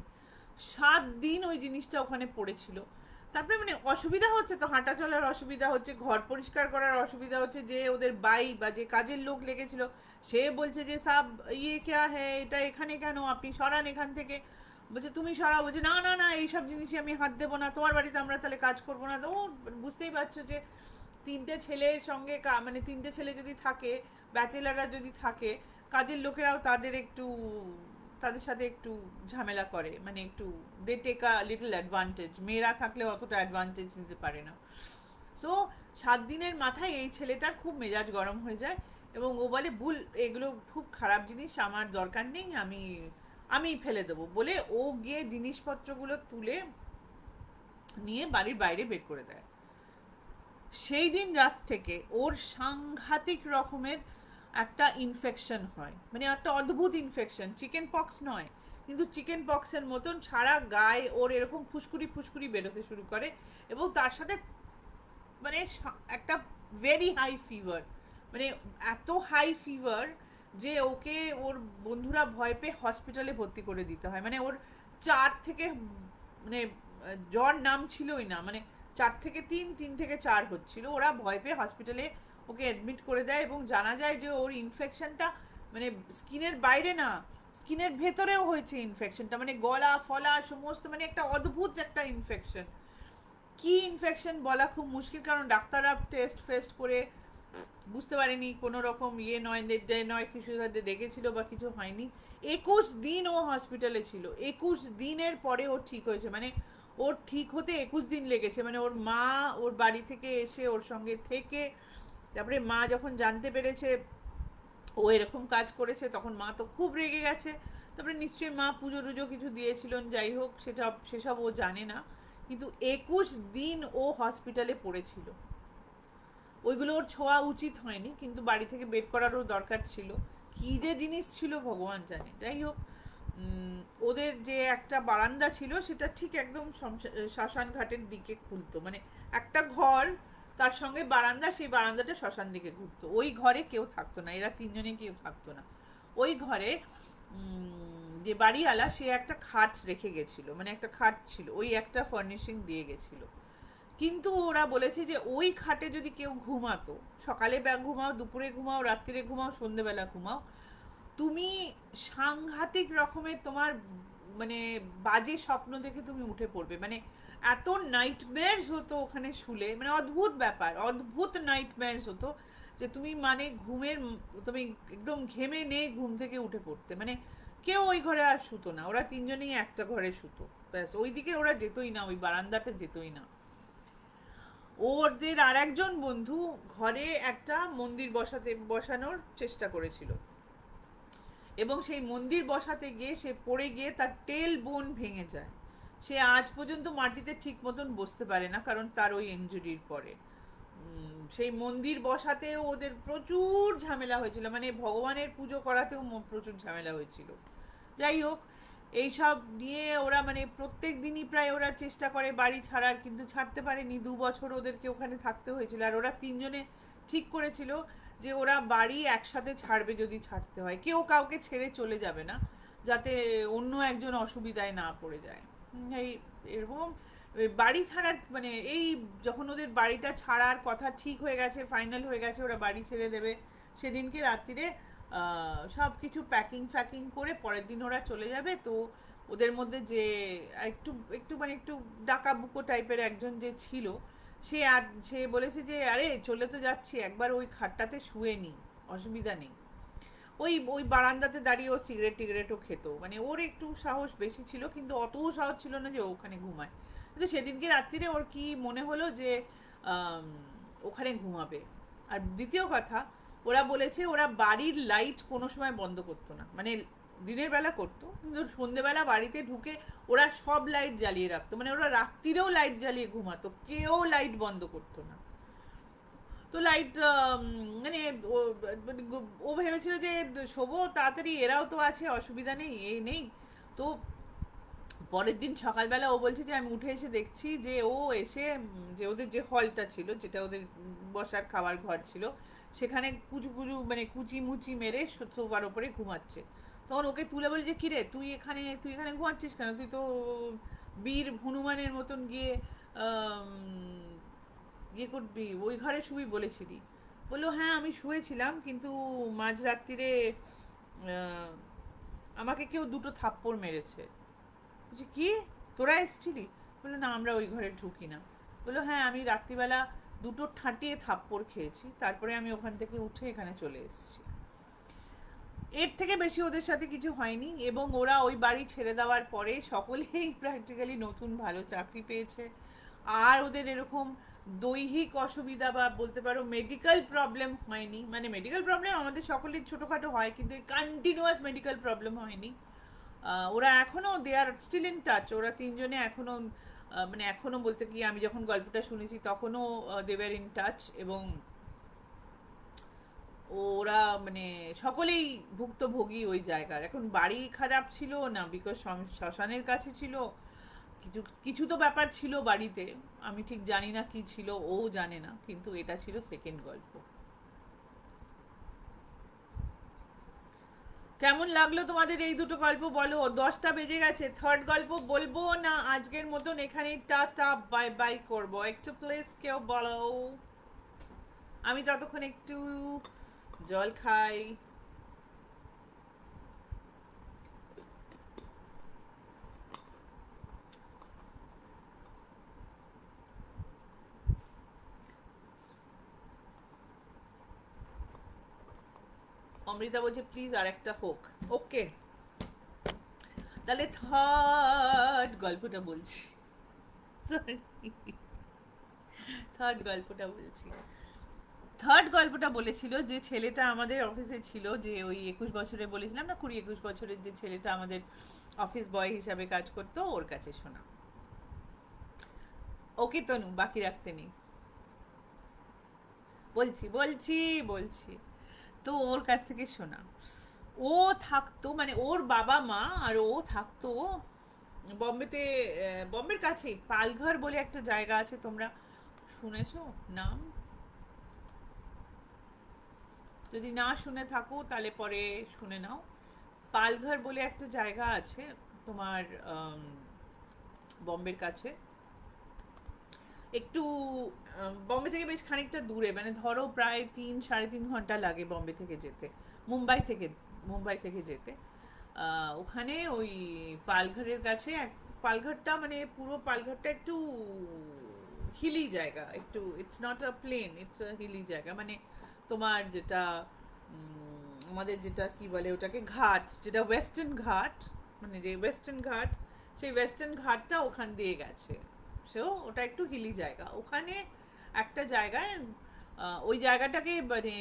7 দিন ওই জিনিসটা ওখানে পড়েছিল। তারপরে মানে অসুবিধা হচ্ছে তো, হাঁটা চলার অসুবিধা হচ্ছে, ঘর পরিষ্কার করার অসুবিধা হচ্ছে, যে ওদের বাই বা যে কাজের লোক লেগেছিল সে বলছে যে সাব ইয়ে ক্যা হ্যাঁ, এটা এখানে কেন, আপনি সরান এখান থেকে। বলছে তুমি সরাও, বলছে না না না এইসব জিনিসই আমি হাত দেবো না, তোমার বাড়িতে আমরা তাহলে কাজ করবো না। তো ও বুঝতেই পারছো যে তিনটে ছেলের সঙ্গে মানে তিনটে ছেলে যদি থাকে, ব্যাচেলাররা যদি থাকে, কাজের লোকেরাও তাদের একটু, তাদের সাথে একটু ঝামেলা করে, মানে একটু they take a little advantage. মেয়েরা থাকলে অতটা অ্যাডভান্টেজ নিতে পারে না। সো 7 দিনের মাথায় এই ছেলেটার খুব মেজাজ গরম হয়ে যায় এবং ও বলে ভুল, এগুলো খুব খারাপ জিনিস, আমার দরকার নেই, আমি আমি ফেলে দেবো বলে ও গিয়ে জিনিসপত্রগুলো তুলে নিয়ে বাড়ির বাইরে বের করে দেয়। সেই দিন রাত থেকে ওর সাংঘাতিক রকমের একটা ইনফেকশন হয়, মানে একটা অদ্ভুত ইনফেকশন, চিকেন পক্স নয় কিন্তু চিকেন পক্সের মতন সারা গায়ে ওর এরকম ফুসকুড়ি ফুসকুড়ি বেরোতে শুরু করে। এবং তার সাথে মানে একটা ভেরি হাই ফিভার, মানে এত হাই ফিভার যে ওকে ওর বন্ধুরা ভয় পেয়ে হসপিটালে ভর্তি করে দিতে হয়। মানে ওর 4 থেকে মানে জ্বর নাম ছিলই না, মানে 4 থেকে 3, 3 থেকে 4 হচ্ছিল, ওরা ভয় পেয়ে হসপিটালে ওকে অ্যাডমিট করে দেয় এবং জানা যায় যে ওর ইনফেকশনটা মানে স্কিনের বাইরে না, স্কিনের ভেতরেও হয়েছে ইনফেকশনটা, মানে গলা ফলা সমস্ত, মানে একটা অদ্ভুত একটা ইনফেকশন। কি ইনফেকশন বলা খুব মুশকিল, কারণ ডাক্তাররা টেস্ট ফেস্ট করে বুঝতে পারেনি, কোনো রকম ইয়ে নয়, নয় কিছু দেখেছিল বা কিছু হয়নি। 21 দিন ও হসপিটালে ছিল, 21 দিনের পরে ও ঠিক হয়েছে, মানে ওর ঠিক হতে 21 দিন লেগেছে। মানে ওর মা ওর বাড়ি থেকে এসে ওর সঙ্গে থেকে, তারপরে মা যখন জানতে পেরেছে ও এরকম কাজ করেছে তখন মা তো খুব রেগে গেছে। তারপরে নিশ্চয়ই মা পুজো টুজো কিছু দিয়েছিলেন, যাই হোক সেটা সেসব ও জানে না, কিন্তু 21 দিন ও হসপিটালে পড়েছিল। ওইগুলো ওর ছোঁয়া উচিত হয়নি, কিন্তু বাড়ি থেকে বের করারও দরকার ছিল, কী যে জিনিস ছিল ভগবান জানে। যাই হোক, ওদের যে একটা বারান্দা ছিল সেটা ঠিক একদম শ্মশান ঘাটের দিকে খুলতো, মানে একটা ঘর তার সঙ্গে বারান্দা, সেই বারান্দাটা শ্মশান দিকে ঘুরতো। ওই ঘরে কেউ থাকতো না, এরা তিনজনে কেউ থাকতো না। ওই ঘরে যে বাড়িওয়ালা সে একটা খাট রেখে গেছিল, মানে একটা খাট ছিল, ওই একটা ফার্নিশিং দিয়ে গেছিল। কিন্তু ওরা বলেছে যে ওই খাটে যদি কেউ ঘুমাতো, সকালে ঘুমাও, দুপুরে ঘুমাও, রাত্রিরে ঘুমাও, সন্ধেবেলা ঘুমাও, তুমি সাংঘাতিক রকমের তোমার মানে বাজে স্বপ্ন দেখে তুমি উঠে পড়বে। মানে এত নাইটমেয়ার্স হতো ওখানে শুলে, মানে অদ্ভুত ব্যাপার, অদ্ভুত নাইটমেয়ার্স হতো যে তুমি মানে ঘুমের, তুমি একদম ঘেমে নিয়ে ঘুম থেকে উঠে পড়তে। মানে কেউ ওই ঘরে আর শুতো না, ওরা তিনজনেই একটা ঘরে শুতো, ব্যাস ওই দিকে ওরা যেতই না, ওই বারান্দাটা যেতই না। ওদের আর একজন বন্ধু ঘরে একটা মন্দির বসানোর চেষ্টা করেছিল এবং সেই মন্দির বসাতে গিয়ে সে পড়ে গিয়ে তার টেল বোন ভেঙে যায়। সে আজ পর্যন্ত মাটিতে ঠিক মতন বসতে পারে না, কারণ তার ওই ইনজুরির পরে। সেই মন্দির বসাতেও ওদের প্রচুর ঝামেলা হয়েছিল, মানে ভগবানের পুজো করাতেও প্রচুর ঝামেলা হয়েছিল। যাই হোক, এইসব নিয়ে ওরা মানে প্রত্যেক দিনই প্রায় ওরা চেষ্টা করে বাড়ি ছাড়ার, কিন্তু ছাড়তে পারেনি। 2 বছর ওদেরকে ওখানে থাকতে হয়েছিল। আর ওরা তিনজনে ঠিক করেছিল যে ওরা বাড়ি একসাথে ছাড়বে যদি ছাড়তে হয়, কেউ কাউকে ছেড়ে চলে যাবে না, যাতে অন্য একজন অসুবিধায় না পড়ে যায়। এই এরকম বাড়ি ছাড়ার মানে এই যখন ওদের বাড়িটা ছাড়ার কথা ঠিক হয়ে গেছে, ফাইনাল হয়ে গেছে, ওরা বাড়ি ছেড়ে দেবে, সেদিনকে রাত্রিরে সব কিছু প্যাকিং ফ্যাকিং করে পরের দিন ওরা চলে যাবে। তো ওদের মধ্যে যে একটু একটু মানে একটু ডাকাবুকো টাইপের একজন যে ছিল, সে বলেছে যে আরে চলে তো যাচ্ছি, একবার ওই খাটটাতে শুয়ে নি, অসুবিধা নেই। ওই ওই বারান্দাতে দাঁড়িয়ে ও সিগারেট টিগারেটও খেত, মানে ওর একটু সাহস বেশি ছিল, কিন্তু অতও সাহস ছিল না যে ওখানে ঘুমায়। কিন্তু সেদিনকে রাত্রিরে ওর কি মনে হলো যে ওখানে ঘুমাবে। আর দ্বিতীয় কথা, ওরা বলেছে ওরা বাড়ির লাইট কোনো সময় বন্ধ করতো না, মানে দিনের বেলা করতো কিন্তু সন্ধেবেলা বাড়িতে ঢুকে ওরা সব লাইট জ্বালিয়ে রাখতো, মানে ওরা রাত্রিরেও লাইট জ্বালিয়ে ঘুমাতো, কেউ লাইট বন্ধ করতো না। তো লাইট মানে ও ভেবেছিল যে শোবো তাড়াতাড়ি, এরাও তো আছে, অসুবিধা নেই, এই নেই। তো পরের দিন সকালবেলা ও বলছে যে আমি উঠে এসে দেখছি যে ও এসে যে ওদের যে হলটা ছিল, যেটা ওদের বসার খাবার ঘর ছিল, সেখানে কুচু কুচু মানে কুচি মুচি মেরে সোফার ওপরে ঘুমাচ্ছে। তখন ওকে তুলে বলি যে কিরে তুই এখানে ঘুমাচ্ছিস কেন, তুই তো বীর হনুমানের মতন গিয়ে ইয়ে করবি, ওই ঘরে শুবি বলেছিলি। বললো হ্যাঁ আমি শুয়েছিলাম, কিন্তু মাঝরাত্রিরে আহ, আমাকে কেউ দুটো থাপ্পড় মেরেছে। বলছি কি, তোরা এসেছিলি? বললো না, আমরা ওই ঘরে ঢুকি না। বললো হ্যাঁ, আমি রাত্রিবেলা দুটো ঠাঁটিয়ে থাপ্পড় খেয়েছি, তারপরে আমি ওখান থেকে উঠে এখানে চলে এসেছি। এর থেকে বেশি ওদের সাথে কিছু হয়নি, এবং ওরা ওই বাড়ি ছেড়ে দেওয়ার পরে সকলেই প্র্যাকটিক্যালি নতুন ভালো চাকরি পেয়েছে। আর ওদের এরকম দৈহিক অসুবিধা বা বলতে পারো মেডিকেল প্রবলেম হয়নি। মানে মেডিকেল প্রবলেম আমাদের সকলের ছোটোখাটো হয়, কিন্তু কন্টিনিউয়াস মেডিকেল প্রবলেম হয়নি। ওরা এখনও দে আর স্টিল ইন টাচ, ওরা তিনজনে এখনও মানে এখনও বলতে কি, আমি যখন গল্পটা শুনেছি তখনও দে ওয়ার ইন টাচ, এবং ওরা মানে সকলেই ভুক্তভোগী ওই জায়গার। এখন বাড়ি খারাপ ছিল না, বিকজ শ্মশানের কাছে ছিল, কিছু কিছু তো ব্যাপার ছিল বাড়িতে, আমি ঠিক জানি না কি ছিল, ও জানে না, কিন্তু এটা ছিল সেকেন্ড গল্প। কেমন লাগলো তোমাদের এই দুটো গল্প বলো? 10টা বেজে গেছে, থার্ড গল্প বলবো না আজকের মতন এখানেই টাটা বাই বাই করবো? একটু প্লিজ কেউ বলো, আমি ততক্ষণ একটু জল খাই। অমৃতা বলছে প্লিজ আর একটা হোক। ওকে, তাহলে থার্ড গল্পটা বলছি। সরি, থার্ড গল্পটা বলছি। থার্ড গল্পটা বলেছিল যে ছেলেটা আমাদের অফিসে ছিল, যে ওই 21 বছরে বলেছিলাম না, 20-21 বছরের যে ছেলেটা আমাদের অফিস বয় হিসাবে কাজ করতো, ওর কাছে শোনা। ওকে তনু, বাকি রাখতে নেই, বলছি বলছি বলছি। তো ওর কাছ থেকে শোনা। ও থাকতো, মানে ওর বাবা মা আর ও থাকতো বম্বেতে। বম্বের কাছেই পালঘর বলে একটা জায়গা আছে, তোমরা শুনেছো নাম? যদি না শুনে থাকো তাহলে পরে শুনে নাও। পালঘর বলে একটা জায়গা আছে তোমার বম্বের কাছে, একটু বম্বে থেকে বেশ খানিকটা দূরে, মানে ধরো প্রায় 3-3.5 ঘন্টা লাগে বম্বে থেকে যেতে, মুম্বাই থেকে, মুম্বাই থেকে যেতে। ওখানে ওই পালঘরের কাছে পালঘরটা মানে পুরো পালঘরটা একটু হিলি জায়গা, একটু it's not a plain, it's a hilly jayga. মানে তোমার যেটা আমাদের যেটা কি বলে ওটাকে, ঘাট, যেটা ওয়েস্টার্ন ঘাট, মানে যে ওয়েস্টার্ন ঘাট, সেই ওয়েস্টার্ন ঘাটটা ওখান দিয়ে গেছে। সো ওটা একটু হিলি জায়গা। ওখানে একটা জায়গায় ওই জায়গাটাকে মানে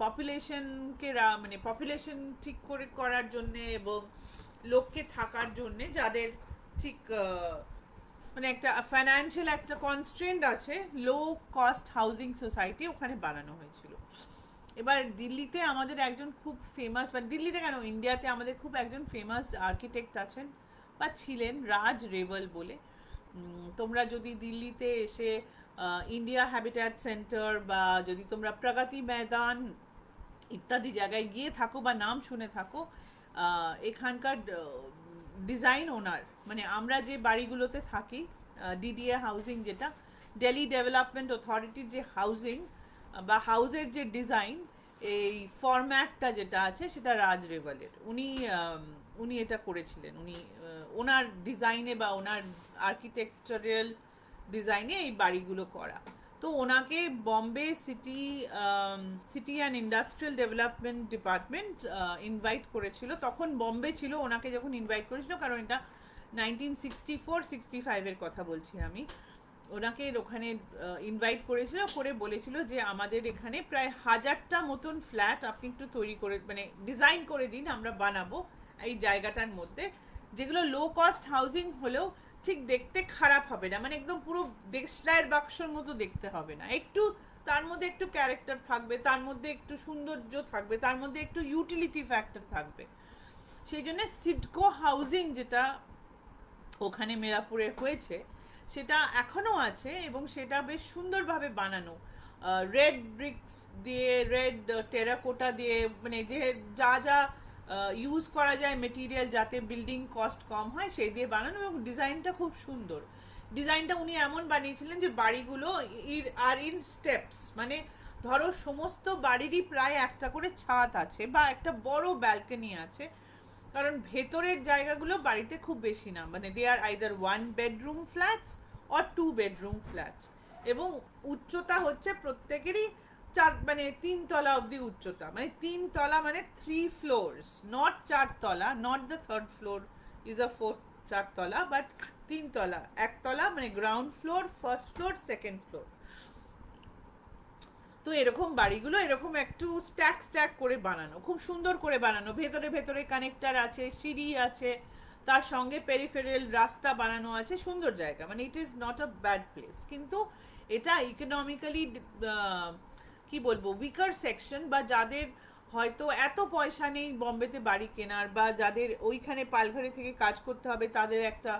পপুলেশনকে মানে পপুলেশন ঠিক করে করার জন্যে, এবং লোককে থাকার জন্যে যাদের ঠিক মানে একটা ফাইন্যান্সিয়াল একটা কনস্ট্রেন্ট আছে, লো কস্ট হাউজিং সোসাইটি ওখানে বানানো হয়েছিল। এবার দিল্লিতে আমাদের একজন খুব ফেমাস, বা দিল্লিতে কেন ইন্ডিয়াতে আমাদের খুব একজন ফেমাস আর্কিটেক্ট আছেন বা ছিলেন, রাজ রেওয়াল বলে। তোমরা যদি দিল্লিতে এসে ইন্ডিয়া হ্যাবিট্যাট সেন্টার বা যদি তোমরা প্রগতি ময়দান ইত্যাদি জায়গায় গিয়ে থাকো বা নাম শুনে থাকো, এখানকার ডিজাইন ওনার, মানে আমরা যে বাড়িগুলোতে থাকি, ডিডিএ হাউজিং, যেটা দিল্লি ডেভেলপমেন্ট অথরিটির যে হাউজিং বা হাউসের যে ডিজাইন, এই ফরম্যাটটা যেটা আছে সেটা রাজ রেওয়ালের। উনি এটা করেছিলেন, উনি ওনার ডিজাইনে বা ওনার আর্কিটেকচারাল ডিজাইনে এই বাড়িগুলো করা। তো ওনাকে Bombay city and industrial development department invite করেছিল। তখন বম্বে ছিল, ওনাকে যখন ইনভাইট করেছিল, কারণ এটা 1964-65-এর কথা বলছি আমি। ওনাকে ওখানে ইনভাইট করেছিল, করে বলেছিল যে আমাদের এখানে প্রায় 1000টা মতন ফ্ল্যাট আপনি একটু তৈরি করে, মানে ডিজাইন করে দিন, আমরা বানাবো এই জায়গাটার মধ্যে, যেগুলো লো কস্ট হাউজিং হলেও ঠিক দেখতে খারাপ হবে না, মানে একদম পুরো দেশলাইয়ের বাক্সর মতো দেখতে হবে না, একটু তার মধ্যে একটু ক্যারেক্টার থাকবে, তার মধ্যে একটু সৌন্দর্য থাকবে, তার মধ্যে একটু ইউটিলিটি ফ্যাক্টর থাকবে। সেই জন্য সিডকো হাউজিং যেটা ওখানে মেরাপুরে হয়েছে, সেটা এখনও আছে, এবং সেটা বেশ সুন্দরভাবে বানানো, রেড ব্রিক্স দিয়ে, রেড টেরাকোটা দিয়ে, মানে যে যা যা ইউজ করা যায় মেটেরিয়াল যাতে বিল্ডিং কস্ট কম হয় সেই দিয়ে বানানো, এবং ডিজাইনটা খুব সুন্দর। ডিজাইনটা উনি এমন বানিয়েছিলেন যে বাড়িগুলো আর ইন স্টেপস, মানে ধরো সমস্ত বাড়িরই প্রায় একটা করে ছাদ আছে বা একটা বড় ব্যালকনি আছে, কারণ ভেতরের জায়গাগুলো বাড়িতে খুব বেশি না, মানে they are either 1 bedroom flats or 2 bedroom flats, এবং উচ্চতা হচ্ছে প্রত্যেকেরই মানে 3 তলা অবধি উচ্চতা, মানে 3 তলা মানে 3 floors, নট 4 তলা, not the 3rd floor is a 4তলা, বাট 3 তলা, 1তলা মানে ground floor, first floor, second floor. তো এরকম বাড়িগুলো এরকম একটু স্ট্যাক স্ট্যাক করে বানানো, খুব সুন্দর করে বানানো, ভেতরে ভেতরে কানেক্টার আছে, সিঁড়ি আছে, তার সঙ্গে পেরিফেরাল রাস্তা বানানো আছে, সুন্দর জায়গা, মানে ইট is not a bad place. কিন্তু এটা ইকোনমিক্যালি কি বলবো উইকার সেকশন, বা যাদের হয়তো এত পয়সা নেই বম্বেতে বাড়ি কেনার, বা যাদের ওইখানে পালঘরে থেকে কাজ করতে হবে, তাদের একটা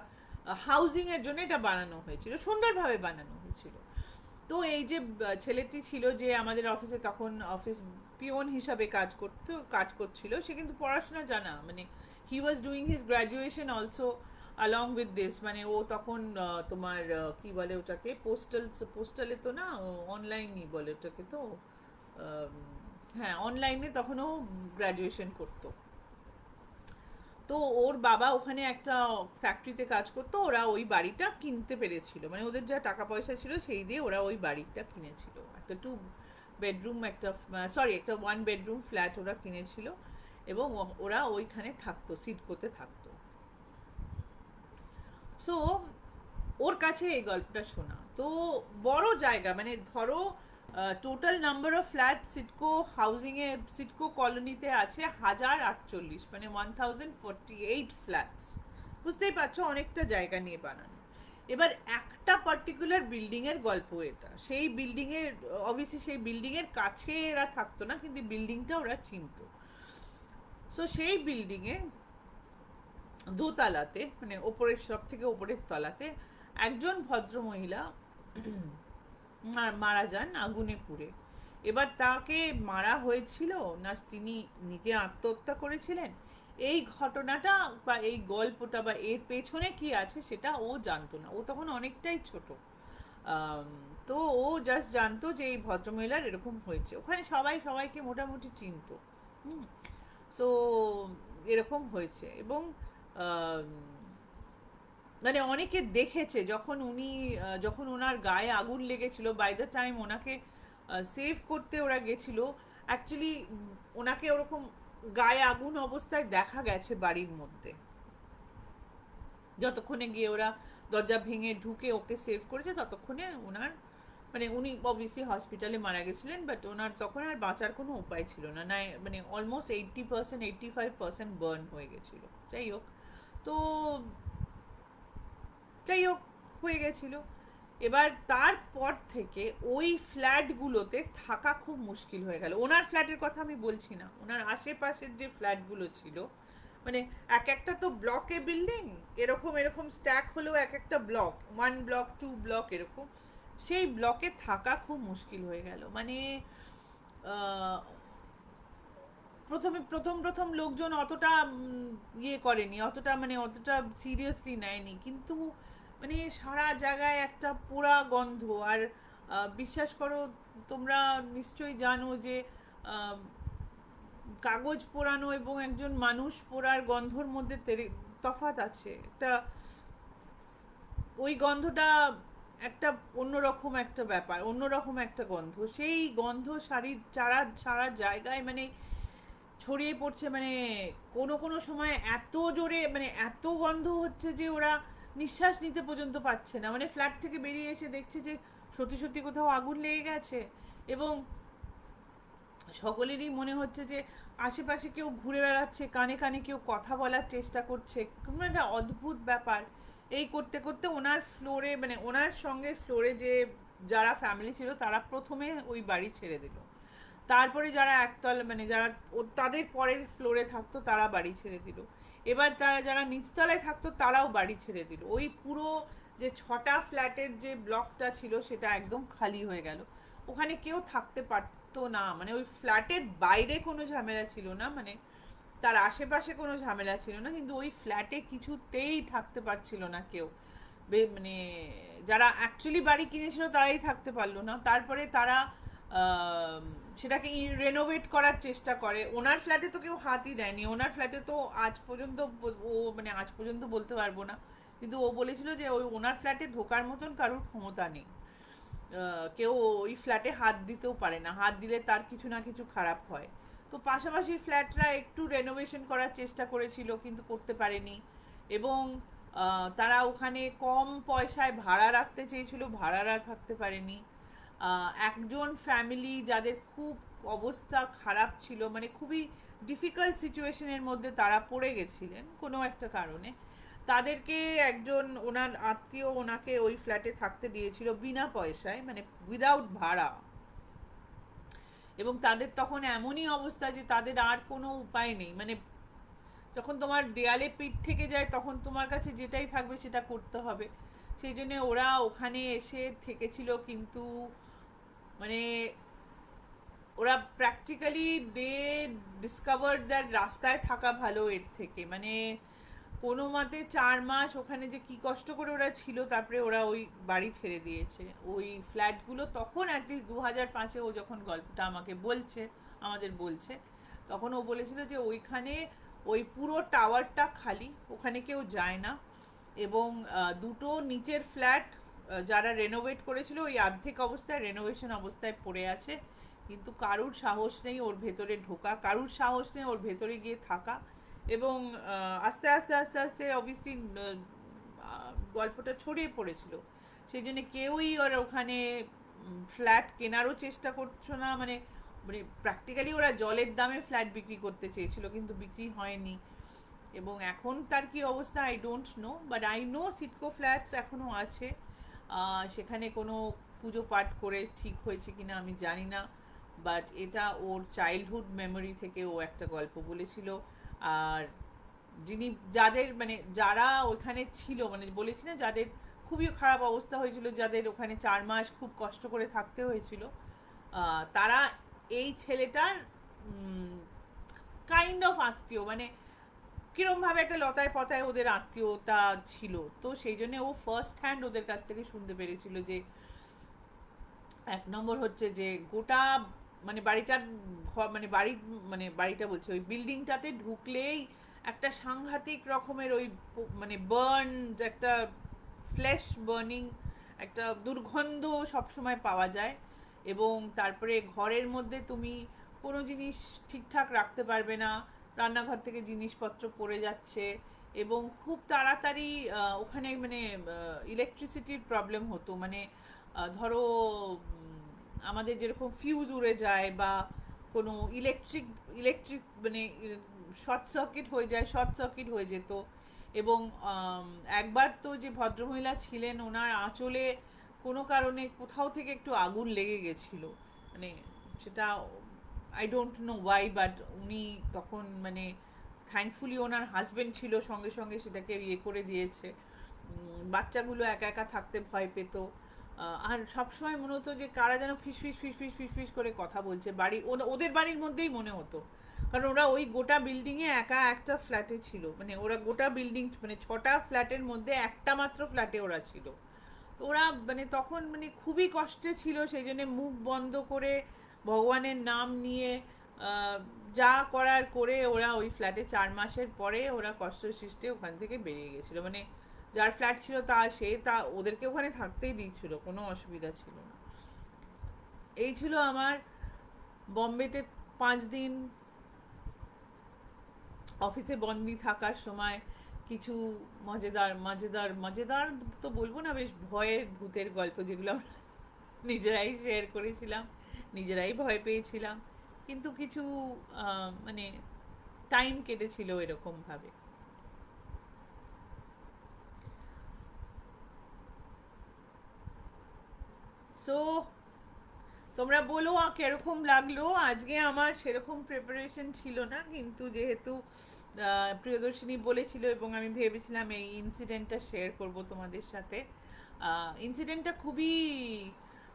হাউজিং এর জন্য এটা বানানো হয়েছিল, সুন্দরভাবে বানানো হয়েছিল। তো এই যে ছেলেটি ছিল যে আমাদের অফিসে তখন অফিস পিওন হিসাবে কাজ করছিল, সে কিন্তু পড়াশোনা জানা, মানে he was doing his graduation also along with this, মানে ও তখন তোমার কি বলে ওটাকে, পোস্টালে তো না, অনলাইনই বলে ওটাকে, তো হ্যাঁ অনলাইনে তখন ও গ্র্যাজুয়েশন করতো। তো ওর বাবা ওখানে একটা ফ্যাক্টরিতে কাজ করতো, ওরা ওই বাড়িটা কিনতে পেরেছিল, মানে ওদের যা টাকা পয়সা ছিল সেই দিয়ে ওরা ওই বাড়িটা কিনেছিল, একটা 2 bedroom, একটা 1 bedroom ফ্ল্যাট ওরা কিনেছিল, এবং ওরা ওইখানে থাকতো, সিডকোতে থাকতো। সো ওর কাছে এই গল্পটা শোনা, তো বড় জায়গা, মানে ধরো টোটাল নাম্বার অফ ফ্ল্যাট সিডকো হাউজিংয়ে, সিডকো কলোনিতে আছে 1048, মানে 1048 ফ্ল্যাটস, বুঝতেই পারছো অনেকটা জায়গা নিয়ে বানানো। এবার একটা পার্টিকুলার বিল্ডিংয়ের গল্প এটা, সেই বিল্ডিংয়ের অবভিয়াসলি সেই বিল্ডিংয়ের কাছে এরা থাকতো না, কিন্তু বিল্ডিংটা ওরা চিনতো। সো সেই বিল্ডিংয়ে দোতলাতে, মানে ওপরের সব থেকে ওপরের তলাতে একজন ভদ্র মহিলা মারা যান আগুনে পুড়ে। এবার তাকে মারা হয়েছিল না তিনি নিজে আত্মহত্যা করেছিলেন, এই ঘটনাটা বা এই গল্পটা বা এর পেছনে কি আছে সেটা ও জানতো না, ও তখন অনেকটাই ছোট। তো ও জাস্ট জানতো যে এই ভদ্রমহিলার এরকম হয়েছে, ওখানে সবাই সবাইকে মোটামুটি চিনতো। সো এরকম হয়েছে, এবং মানে অনেকে দেখেছে যখন ওনার গায়ে আগুন লেগেছিল, বাই দ্য টাইম ওনাকে সেভ করতে ওরা গেছিল, অ্যাকচুয়ালি ওনাকে ওরকম গায়ে আগুন অবস্থায় দেখা গেছে বাড়ির মধ্যে, যতক্ষণে গিয়ে ওরা দরজা ভেঙে ঢুকে ওকে সেভ করেছে ততক্ষণে ওনার, মানে উনি অবভিয়াসলি হসপিটালে মারা গেছিলেন, বাট ওনার তখন আর বাঁচার কোনো উপায় ছিল না, মানে অলমোস্ট 80% 85% বার্ন হয়ে গেছিল। তো যাই হোক হয়ে গেছিল। এবার তারপর থেকে ওই ফ্ল্যাটগুলোতে থাকা খুব মুশকিল হয়ে গেল। ওনার ফ্ল্যাটের কথা আমি বলছি না, ওনার আশেপাশের যে ফ্ল্যাটগুলো ছিল, মানে এক একটা তো ব্লকে বিল্ডিং, এরকম এরকম স্ট্যাক হলেও এক একটা ব্লক, 1 ব্লক 2 ব্লক এরকম, সেই ব্লকে থাকা খুব মুশকিল হয়ে গেল। মানে প্রথম প্রথম লোকজন অতটা ইয়ে করেনি, অতটা সিরিয়াসলি নেয়নি, কিন্তু মানে সারা জায়গায় একটা পোড়া গন্ধ। আর বিশ্বাস করো, তোমরা নিশ্চয়ই জানো যে কাগজ পোড়ানো এবং একজন মানুষ পোড়ার গন্ধর মধ্যে তফাৎ আছে একটা, ওই গন্ধটা একটা অন্যরকম একটা ব্যাপার, অন্যরকম একটা গন্ধ, সেই গন্ধ সারা জায়গায় মানে ছড়িয়ে পড়ছে, মানে কোনো সময় এত জোরে, মানে এত গন্ধ হচ্ছে যে ওরা নিঃশ্বাস নিতে পর্যন্ত পাচ্ছে না, মানে ফ্ল্যাট থেকে বেরিয়ে এসে দেখছে যে সত্যি সত্যি কোথাও আগুন লেগে গেছে, এবং সকলেরই মনে হচ্ছে যে আশেপাশে কেউ ঘুরে বেড়াচ্ছে, কানে কানে কেউ কথা বলার চেষ্টা করছে, কোনো একটা অদ্ভুত ব্যাপার। এই করতে করতে ওনার ফ্লোরে, মানে ওনার সঙ্গে ফ্লোরে যে যারা ফ্যামিলি ছিল তারা প্রথমে ওই বাড়ি ছেড়ে দিল, তারপরে যারা একতলা, মানে যারা তাদের পরের ফ্লোরে থাকতো তারা বাড়ি ছেড়ে দিল, এবার যারা নিচতলায় থাকতো তারাও বাড়ি ছেড়ে দিল। ওই পুরো যে 6টা ফ্ল্যাটের যে ব্লকটা ছিল সেটা একদম খালি হয়ে গেল, ওখানে কেউ থাকতে পারতো না, মানে ওই ফ্ল্যাটের বাইরে কোনো ঝামেলা ছিল না, মানে তার আশেপাশে কোনো ঝামেলা ছিল না, কিন্তু ওই ফ্ল্যাটে কিছুতেই থাকতে পারছিল না কেউ। মানে যারা অ্যাকচুয়ালি বাড়ি কিনেছিল তারাই থাকতে পারলো না। তারপরে তারা আহ, সেটাকে রেনোভেট করার চেষ্টা করে। ওনার ফ্ল্যাটে তো কেউ হাতই দেয়নি, ওনার ফ্ল্যাটে তো আজ পর্যন্ত ও মানে আজ পর্যন্ত বলতে পারবো না, কিন্তু ও বলেছিল যে ওই ওনার ফ্ল্যাটে ঢোকার মতন কারোর ক্ষমতা নেই। কেউ ওই ফ্ল্যাটে হাত দিতেও পারে না, হাত দিলে তার কিছু না কিছু খারাপ হয়। তো পাশাপাশি ফ্ল্যাটরা একটু রেনোভেশন করার চেষ্টা করেছিল কিন্তু করতে পারেনি। এবং তারা ওখানে কম পয়সায় ভাড়া রাখতে চেয়েছিল, ভাড়ারা থাকতে পারেনি। একজন ফ্যামিলি যাদের খুব অবস্থা খারাপ ছিল, মানে খুবই ডিফিকাল্ট সিচুয়েশনের মধ্যে তারা পড়ে গেছিলেন কোনো একটা কারণে, তাদেরকে একজন ওনার আত্মীয় ওনাকে ওই ফ্ল্যাটে থাকতে দিয়েছিল বিনা পয়সায়, মানে উইদাউট ভাড়া। এবং তাদের তখন এমনই অবস্থা যে তাদের আর কোনো উপায় নেই, মানে যখন তোমার দেয়ালে পিঠ থেকে যায় তখন তোমার কাছে যেটাই থাকবে সেটা করতে হবে। সেই জন্য ওরা ওখানে এসে থেকেছিল, কিন্তু মানে ওরা প্র্যাকটিক্যালি দে ডিসকভার দ্যাট রাস্তায় থাকা ভালো এর থেকে। মানে কোনো মতে 4 মাস ওখানে যে কি কষ্ট করে ওরা ছিল, তারপরে ওরা ওই বাড়ি ছেড়ে দিয়েছে। ওই ফ্ল্যাটগুলো তখন অ্যাটলিস্ট 2005-এ ও যখন গল্পটা আমাকে বলছে, আমাদের বলছে, তখন ও বলেছিল যে ওইখানে ওই পুরো টাওয়ারটা খালি, ওখানে কেউ যায় না। এবং দুটো নিচের ফ্ল্যাট যারা রেনোভেট করেছিল ওই অর্ধেক অবস্থায় রেনোভেশন অবস্থায় পড়ে আছে, কিন্তু কারুর সাহস নেই ওর ভেতরে ঢোকা, কারুর সাহস নেই ওর ভেতরে গিয়ে থাকা। এবং আস্তে আস্তে আস্তে আস্তে অবভিয়াসলি গল্পটা ছড়িয়ে পড়েছিল, সেই জন্য কেউই ওর ওখানে ফ্ল্যাট কেনারও চেষ্টা করছো না। মানে মানে প্র্যাকটিক্যালি ওরা জলের দামে ফ্ল্যাট বিক্রি করতে চেয়েছিল, কিন্তু বিক্রি হয়নি। এবং এখন তার কি অবস্থা I don't know, but I know CIDCO flats এখনও আছে। সেখানে কোনো পুজো পাঠ করে ঠিক হয়েছে কিনা আমি জানি না, বাট এটা ওর চাইল্ডহুড মেমোরি থেকে ও একটা গল্প বলেছিল। আর যিনি যাদের মানে যারা ওখানে ছিল, মানে বলেছি না যাদের খুবই খারাপ অবস্থা হয়েছিল, যাদের ওখানে 4 মাস খুব কষ্ট করে থাকতে হয়েছিল, তারা এই ছেলেটার কাইন্ড অফ আত্মীয়, মানে কিরমভাবে একটা লতায় পতায় ওদের আত্মীয়তা ছিল। তো সেই জন্য ও ফার্স্ট হ্যান্ড ওদের কাছ থেকে শুনতে পেরেছিল যে এক নম্বর হচ্ছে যে গোটা মানে বাড়িটা মানে বাড়ির মানে বাড়িটা বলছে ওই বিল্ডিংটাতে ঢুকলেই একটা সাংঘাতিক রকমের ওই মানে বার্ন, একটা ফ্ল্যাশ বার্নিং একটা দুর্গন্ধ সবসময় পাওয়া যায়। এবং তারপরে ঘরের মধ্যে তুমি কোনো জিনিস ঠিকঠাক রাখতে পারবে না, রান্নাঘর থেকে জিনিসপত্র পড়ে যাচ্ছে। এবং খুব তাড়াতাড়ি ওখানে মানে ইলেকট্রিসিটির প্রবলেম হতো, মানে ধরো আমাদের যেরকম ফিউজ উড়ে যায় বা কোনো ইলেকট্রিক মানে শর্ট সার্কিট হয়ে যায়, শর্ট সার্কিট হয়ে যেত। এবং একবার তো যে ভদ্রমহিলা ছিলেন ওনার আঁচলে কোনো কারণে কোথাও থেকে একটু আগুন লেগে গেছিল, মানে সেটা I don't no Y, but উনি তখন মানে থ্যাঙ্কফুলি ওনার হাজব্যান্ড ছিল সঙ্গে সঙ্গে সেটাকে ইয়ে করে দিয়েছে। বাচ্চাগুলো একা একা থাকতে ভয় পেত। আর সবসময় মনে হতো যে কারা যেন ফিস ফিস ফিস ফিস ফিস ফিস করে কথা বলছে, বাড়ি ওদের বাড়ির মধ্যেই মনে হতো। কারণ ওরা ওই গোটা বিল্ডিংয়ে একা একটা ফ্ল্যাটে ছিল, মানে ওরা গোটা বিল্ডিং মানে 6টা ফ্ল্যাটের মধ্যে একটা মাত্র ফ্ল্যাটে ওরা ছিল। তো ওরা মানে তখন মানে খুবই কষ্টে ছিল, সেই জন্য মুখ বন্ধ করে ভগবানের নাম নিয়ে যা করার করে ওরা ওই ফ্ল্যাটে 4 মাসের পরে ওরা কষ্ট সৃষ্টে ওখান থেকে বেরিয়ে গেছিলো। মানে যার ফ্ল্যাট ছিল তা ওদেরকে ওখানে থাকতেই দিয়েছিল, কোনো অসুবিধা ছিল না। এই ছিল আমার বম্বেতে 5 দিন অফিসে বন্দি থাকার সময় কিছু মজাদার মজাদার মজাদার তো বলবো না, বেশ ভয়ের ভূতের গল্প, যেগুলো আমরা নিজেরাই শেয়ার করেছিলাম, নিজেরাই ভয় পেয়েছিলাম, কিন্তু কিছু মানে টাইম কেটেছিল এরকমভাবে। সো তোমরা বলো কিরকম লাগলো। আজকে আমার সেরকম প্রিপারেশন ছিল না, কিন্তু যেহেতু প্রিয়দর্শিনী বলেছিল এবং আমি ভেবেছিলাম এই ইনসিডেন্টটা শেয়ার করব তোমাদের সাথে। ইনসিডেন্টটা খুবই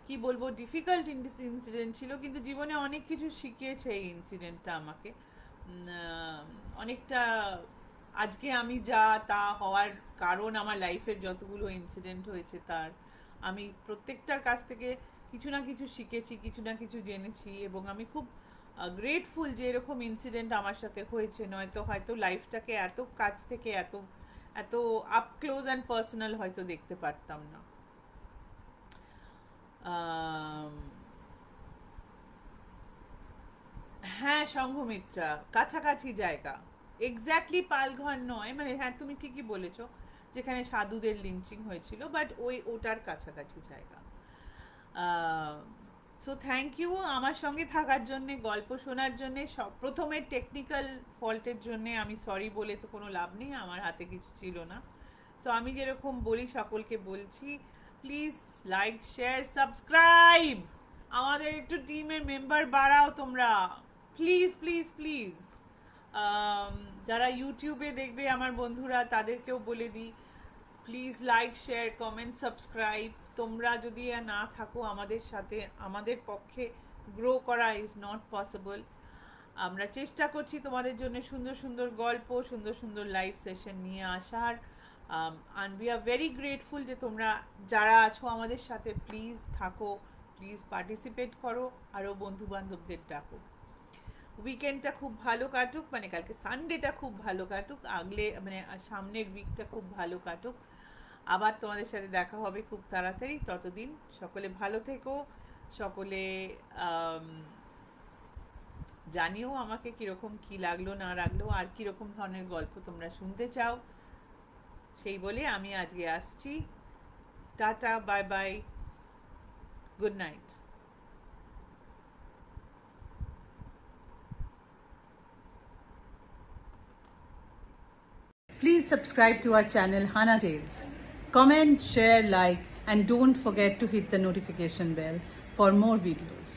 কি বলবো ডিফিকাল্ট ইনসিডেন্ট ছিল, কিন্তু জীবনে অনেক কিছু শিখিয়েছে এই ইনসিডেন্টটা আমাকে। অনেকটা আজকে আমি যা তা হওয়ার কারণ আমার লাইফের যতগুলো ইনসিডেন্ট হয়েছে তার আমি প্রত্যেকটার কাছ থেকে কিছু না কিছু শিখেছি, কিছু না কিছু জেনেছি, এবং আমি খুব গ্রেটফুল যে এরকম ইনসিডেন্ট আমার সাথে হয়েছে, নয়তো হয়তো লাইফটাকে এত কাছ থেকে এত এত আপ ক্লোজ অ্যান্ড পার্সোনাল হয়তো দেখতে পারতাম না। হ্যাঁ সংঘমিত্রা, কাছাকাছি জায়গা, এক্স্যাক্টলি পালঘর নয়, মানে হ্যাঁ তুমি ঠিকই বলেছো, যেখানে সাধুদের লিঞ্চিং হয়েছিল, বাট ওটার কাছাকাছি জায়গা। সো থ্যাংক ইউ আমার সঙ্গে থাকার জন্যে, গল্প শোনার জন্যে। প্রথমে টেকনিক্যাল ফল্টের জন্যে আমি সরি বলে তো কোনো লাভ নেই, আমার হাতে কিছু ছিল না। সো আমি যেরকম বলি সকলকে বলছি, প্লিজ লাইক শেয়ার সাবস্ক্রাইব, আমাদের একটু টিমের মেম্বার বাড়াও তোমরা, প্লিজ প্লিজ প্লিজ। যারা ইউটিউবে দেখবে আমার বন্ধুরা, তাদেরকেও বলে দিই, please like share comment subscribe. তোমরা যদি না থাকো আমাদের সাথে, আমাদের পক্ষে গ্রো করা ইজ নট পসিবল। আমরা চেষ্টা করছি তোমাদের জন্য সুন্দর সুন্দর গল্প, সুন্দর সুন্দর লাইভ সেশন নিয়ে আসার, and we are very grateful যে তোমরা যারা আছো আমাদের সাথে, প্লিজ থাকো, প্লিজ পার্টিসিপেট করো, আরও বন্ধু বান্ধবদের ডাকো। উইকেন্ডটা খুব ভালো কাটুক, মানে কালকে সানডেটা খুব ভালো কাটুক, আগলে মানে সামনের উইকটা খুব ভালো কাটুক। আবার তোমাদের সাথে দেখা হবে খুব তাড়াতাড়ি, ততদিন সকলে ভালো থেকো। সকলে জানিও আমাকে কীরকম কী লাগলো না লাগলো, আর কীরকম ধরনের গল্প তোমরা শুনতে চাও। সেই বলে আমি আজকে আসছি, tata, bye bye, good night. Please subscribe to our channel Hana Tales. Comment, share, like, and don't forget to hit the notification bell for more videos.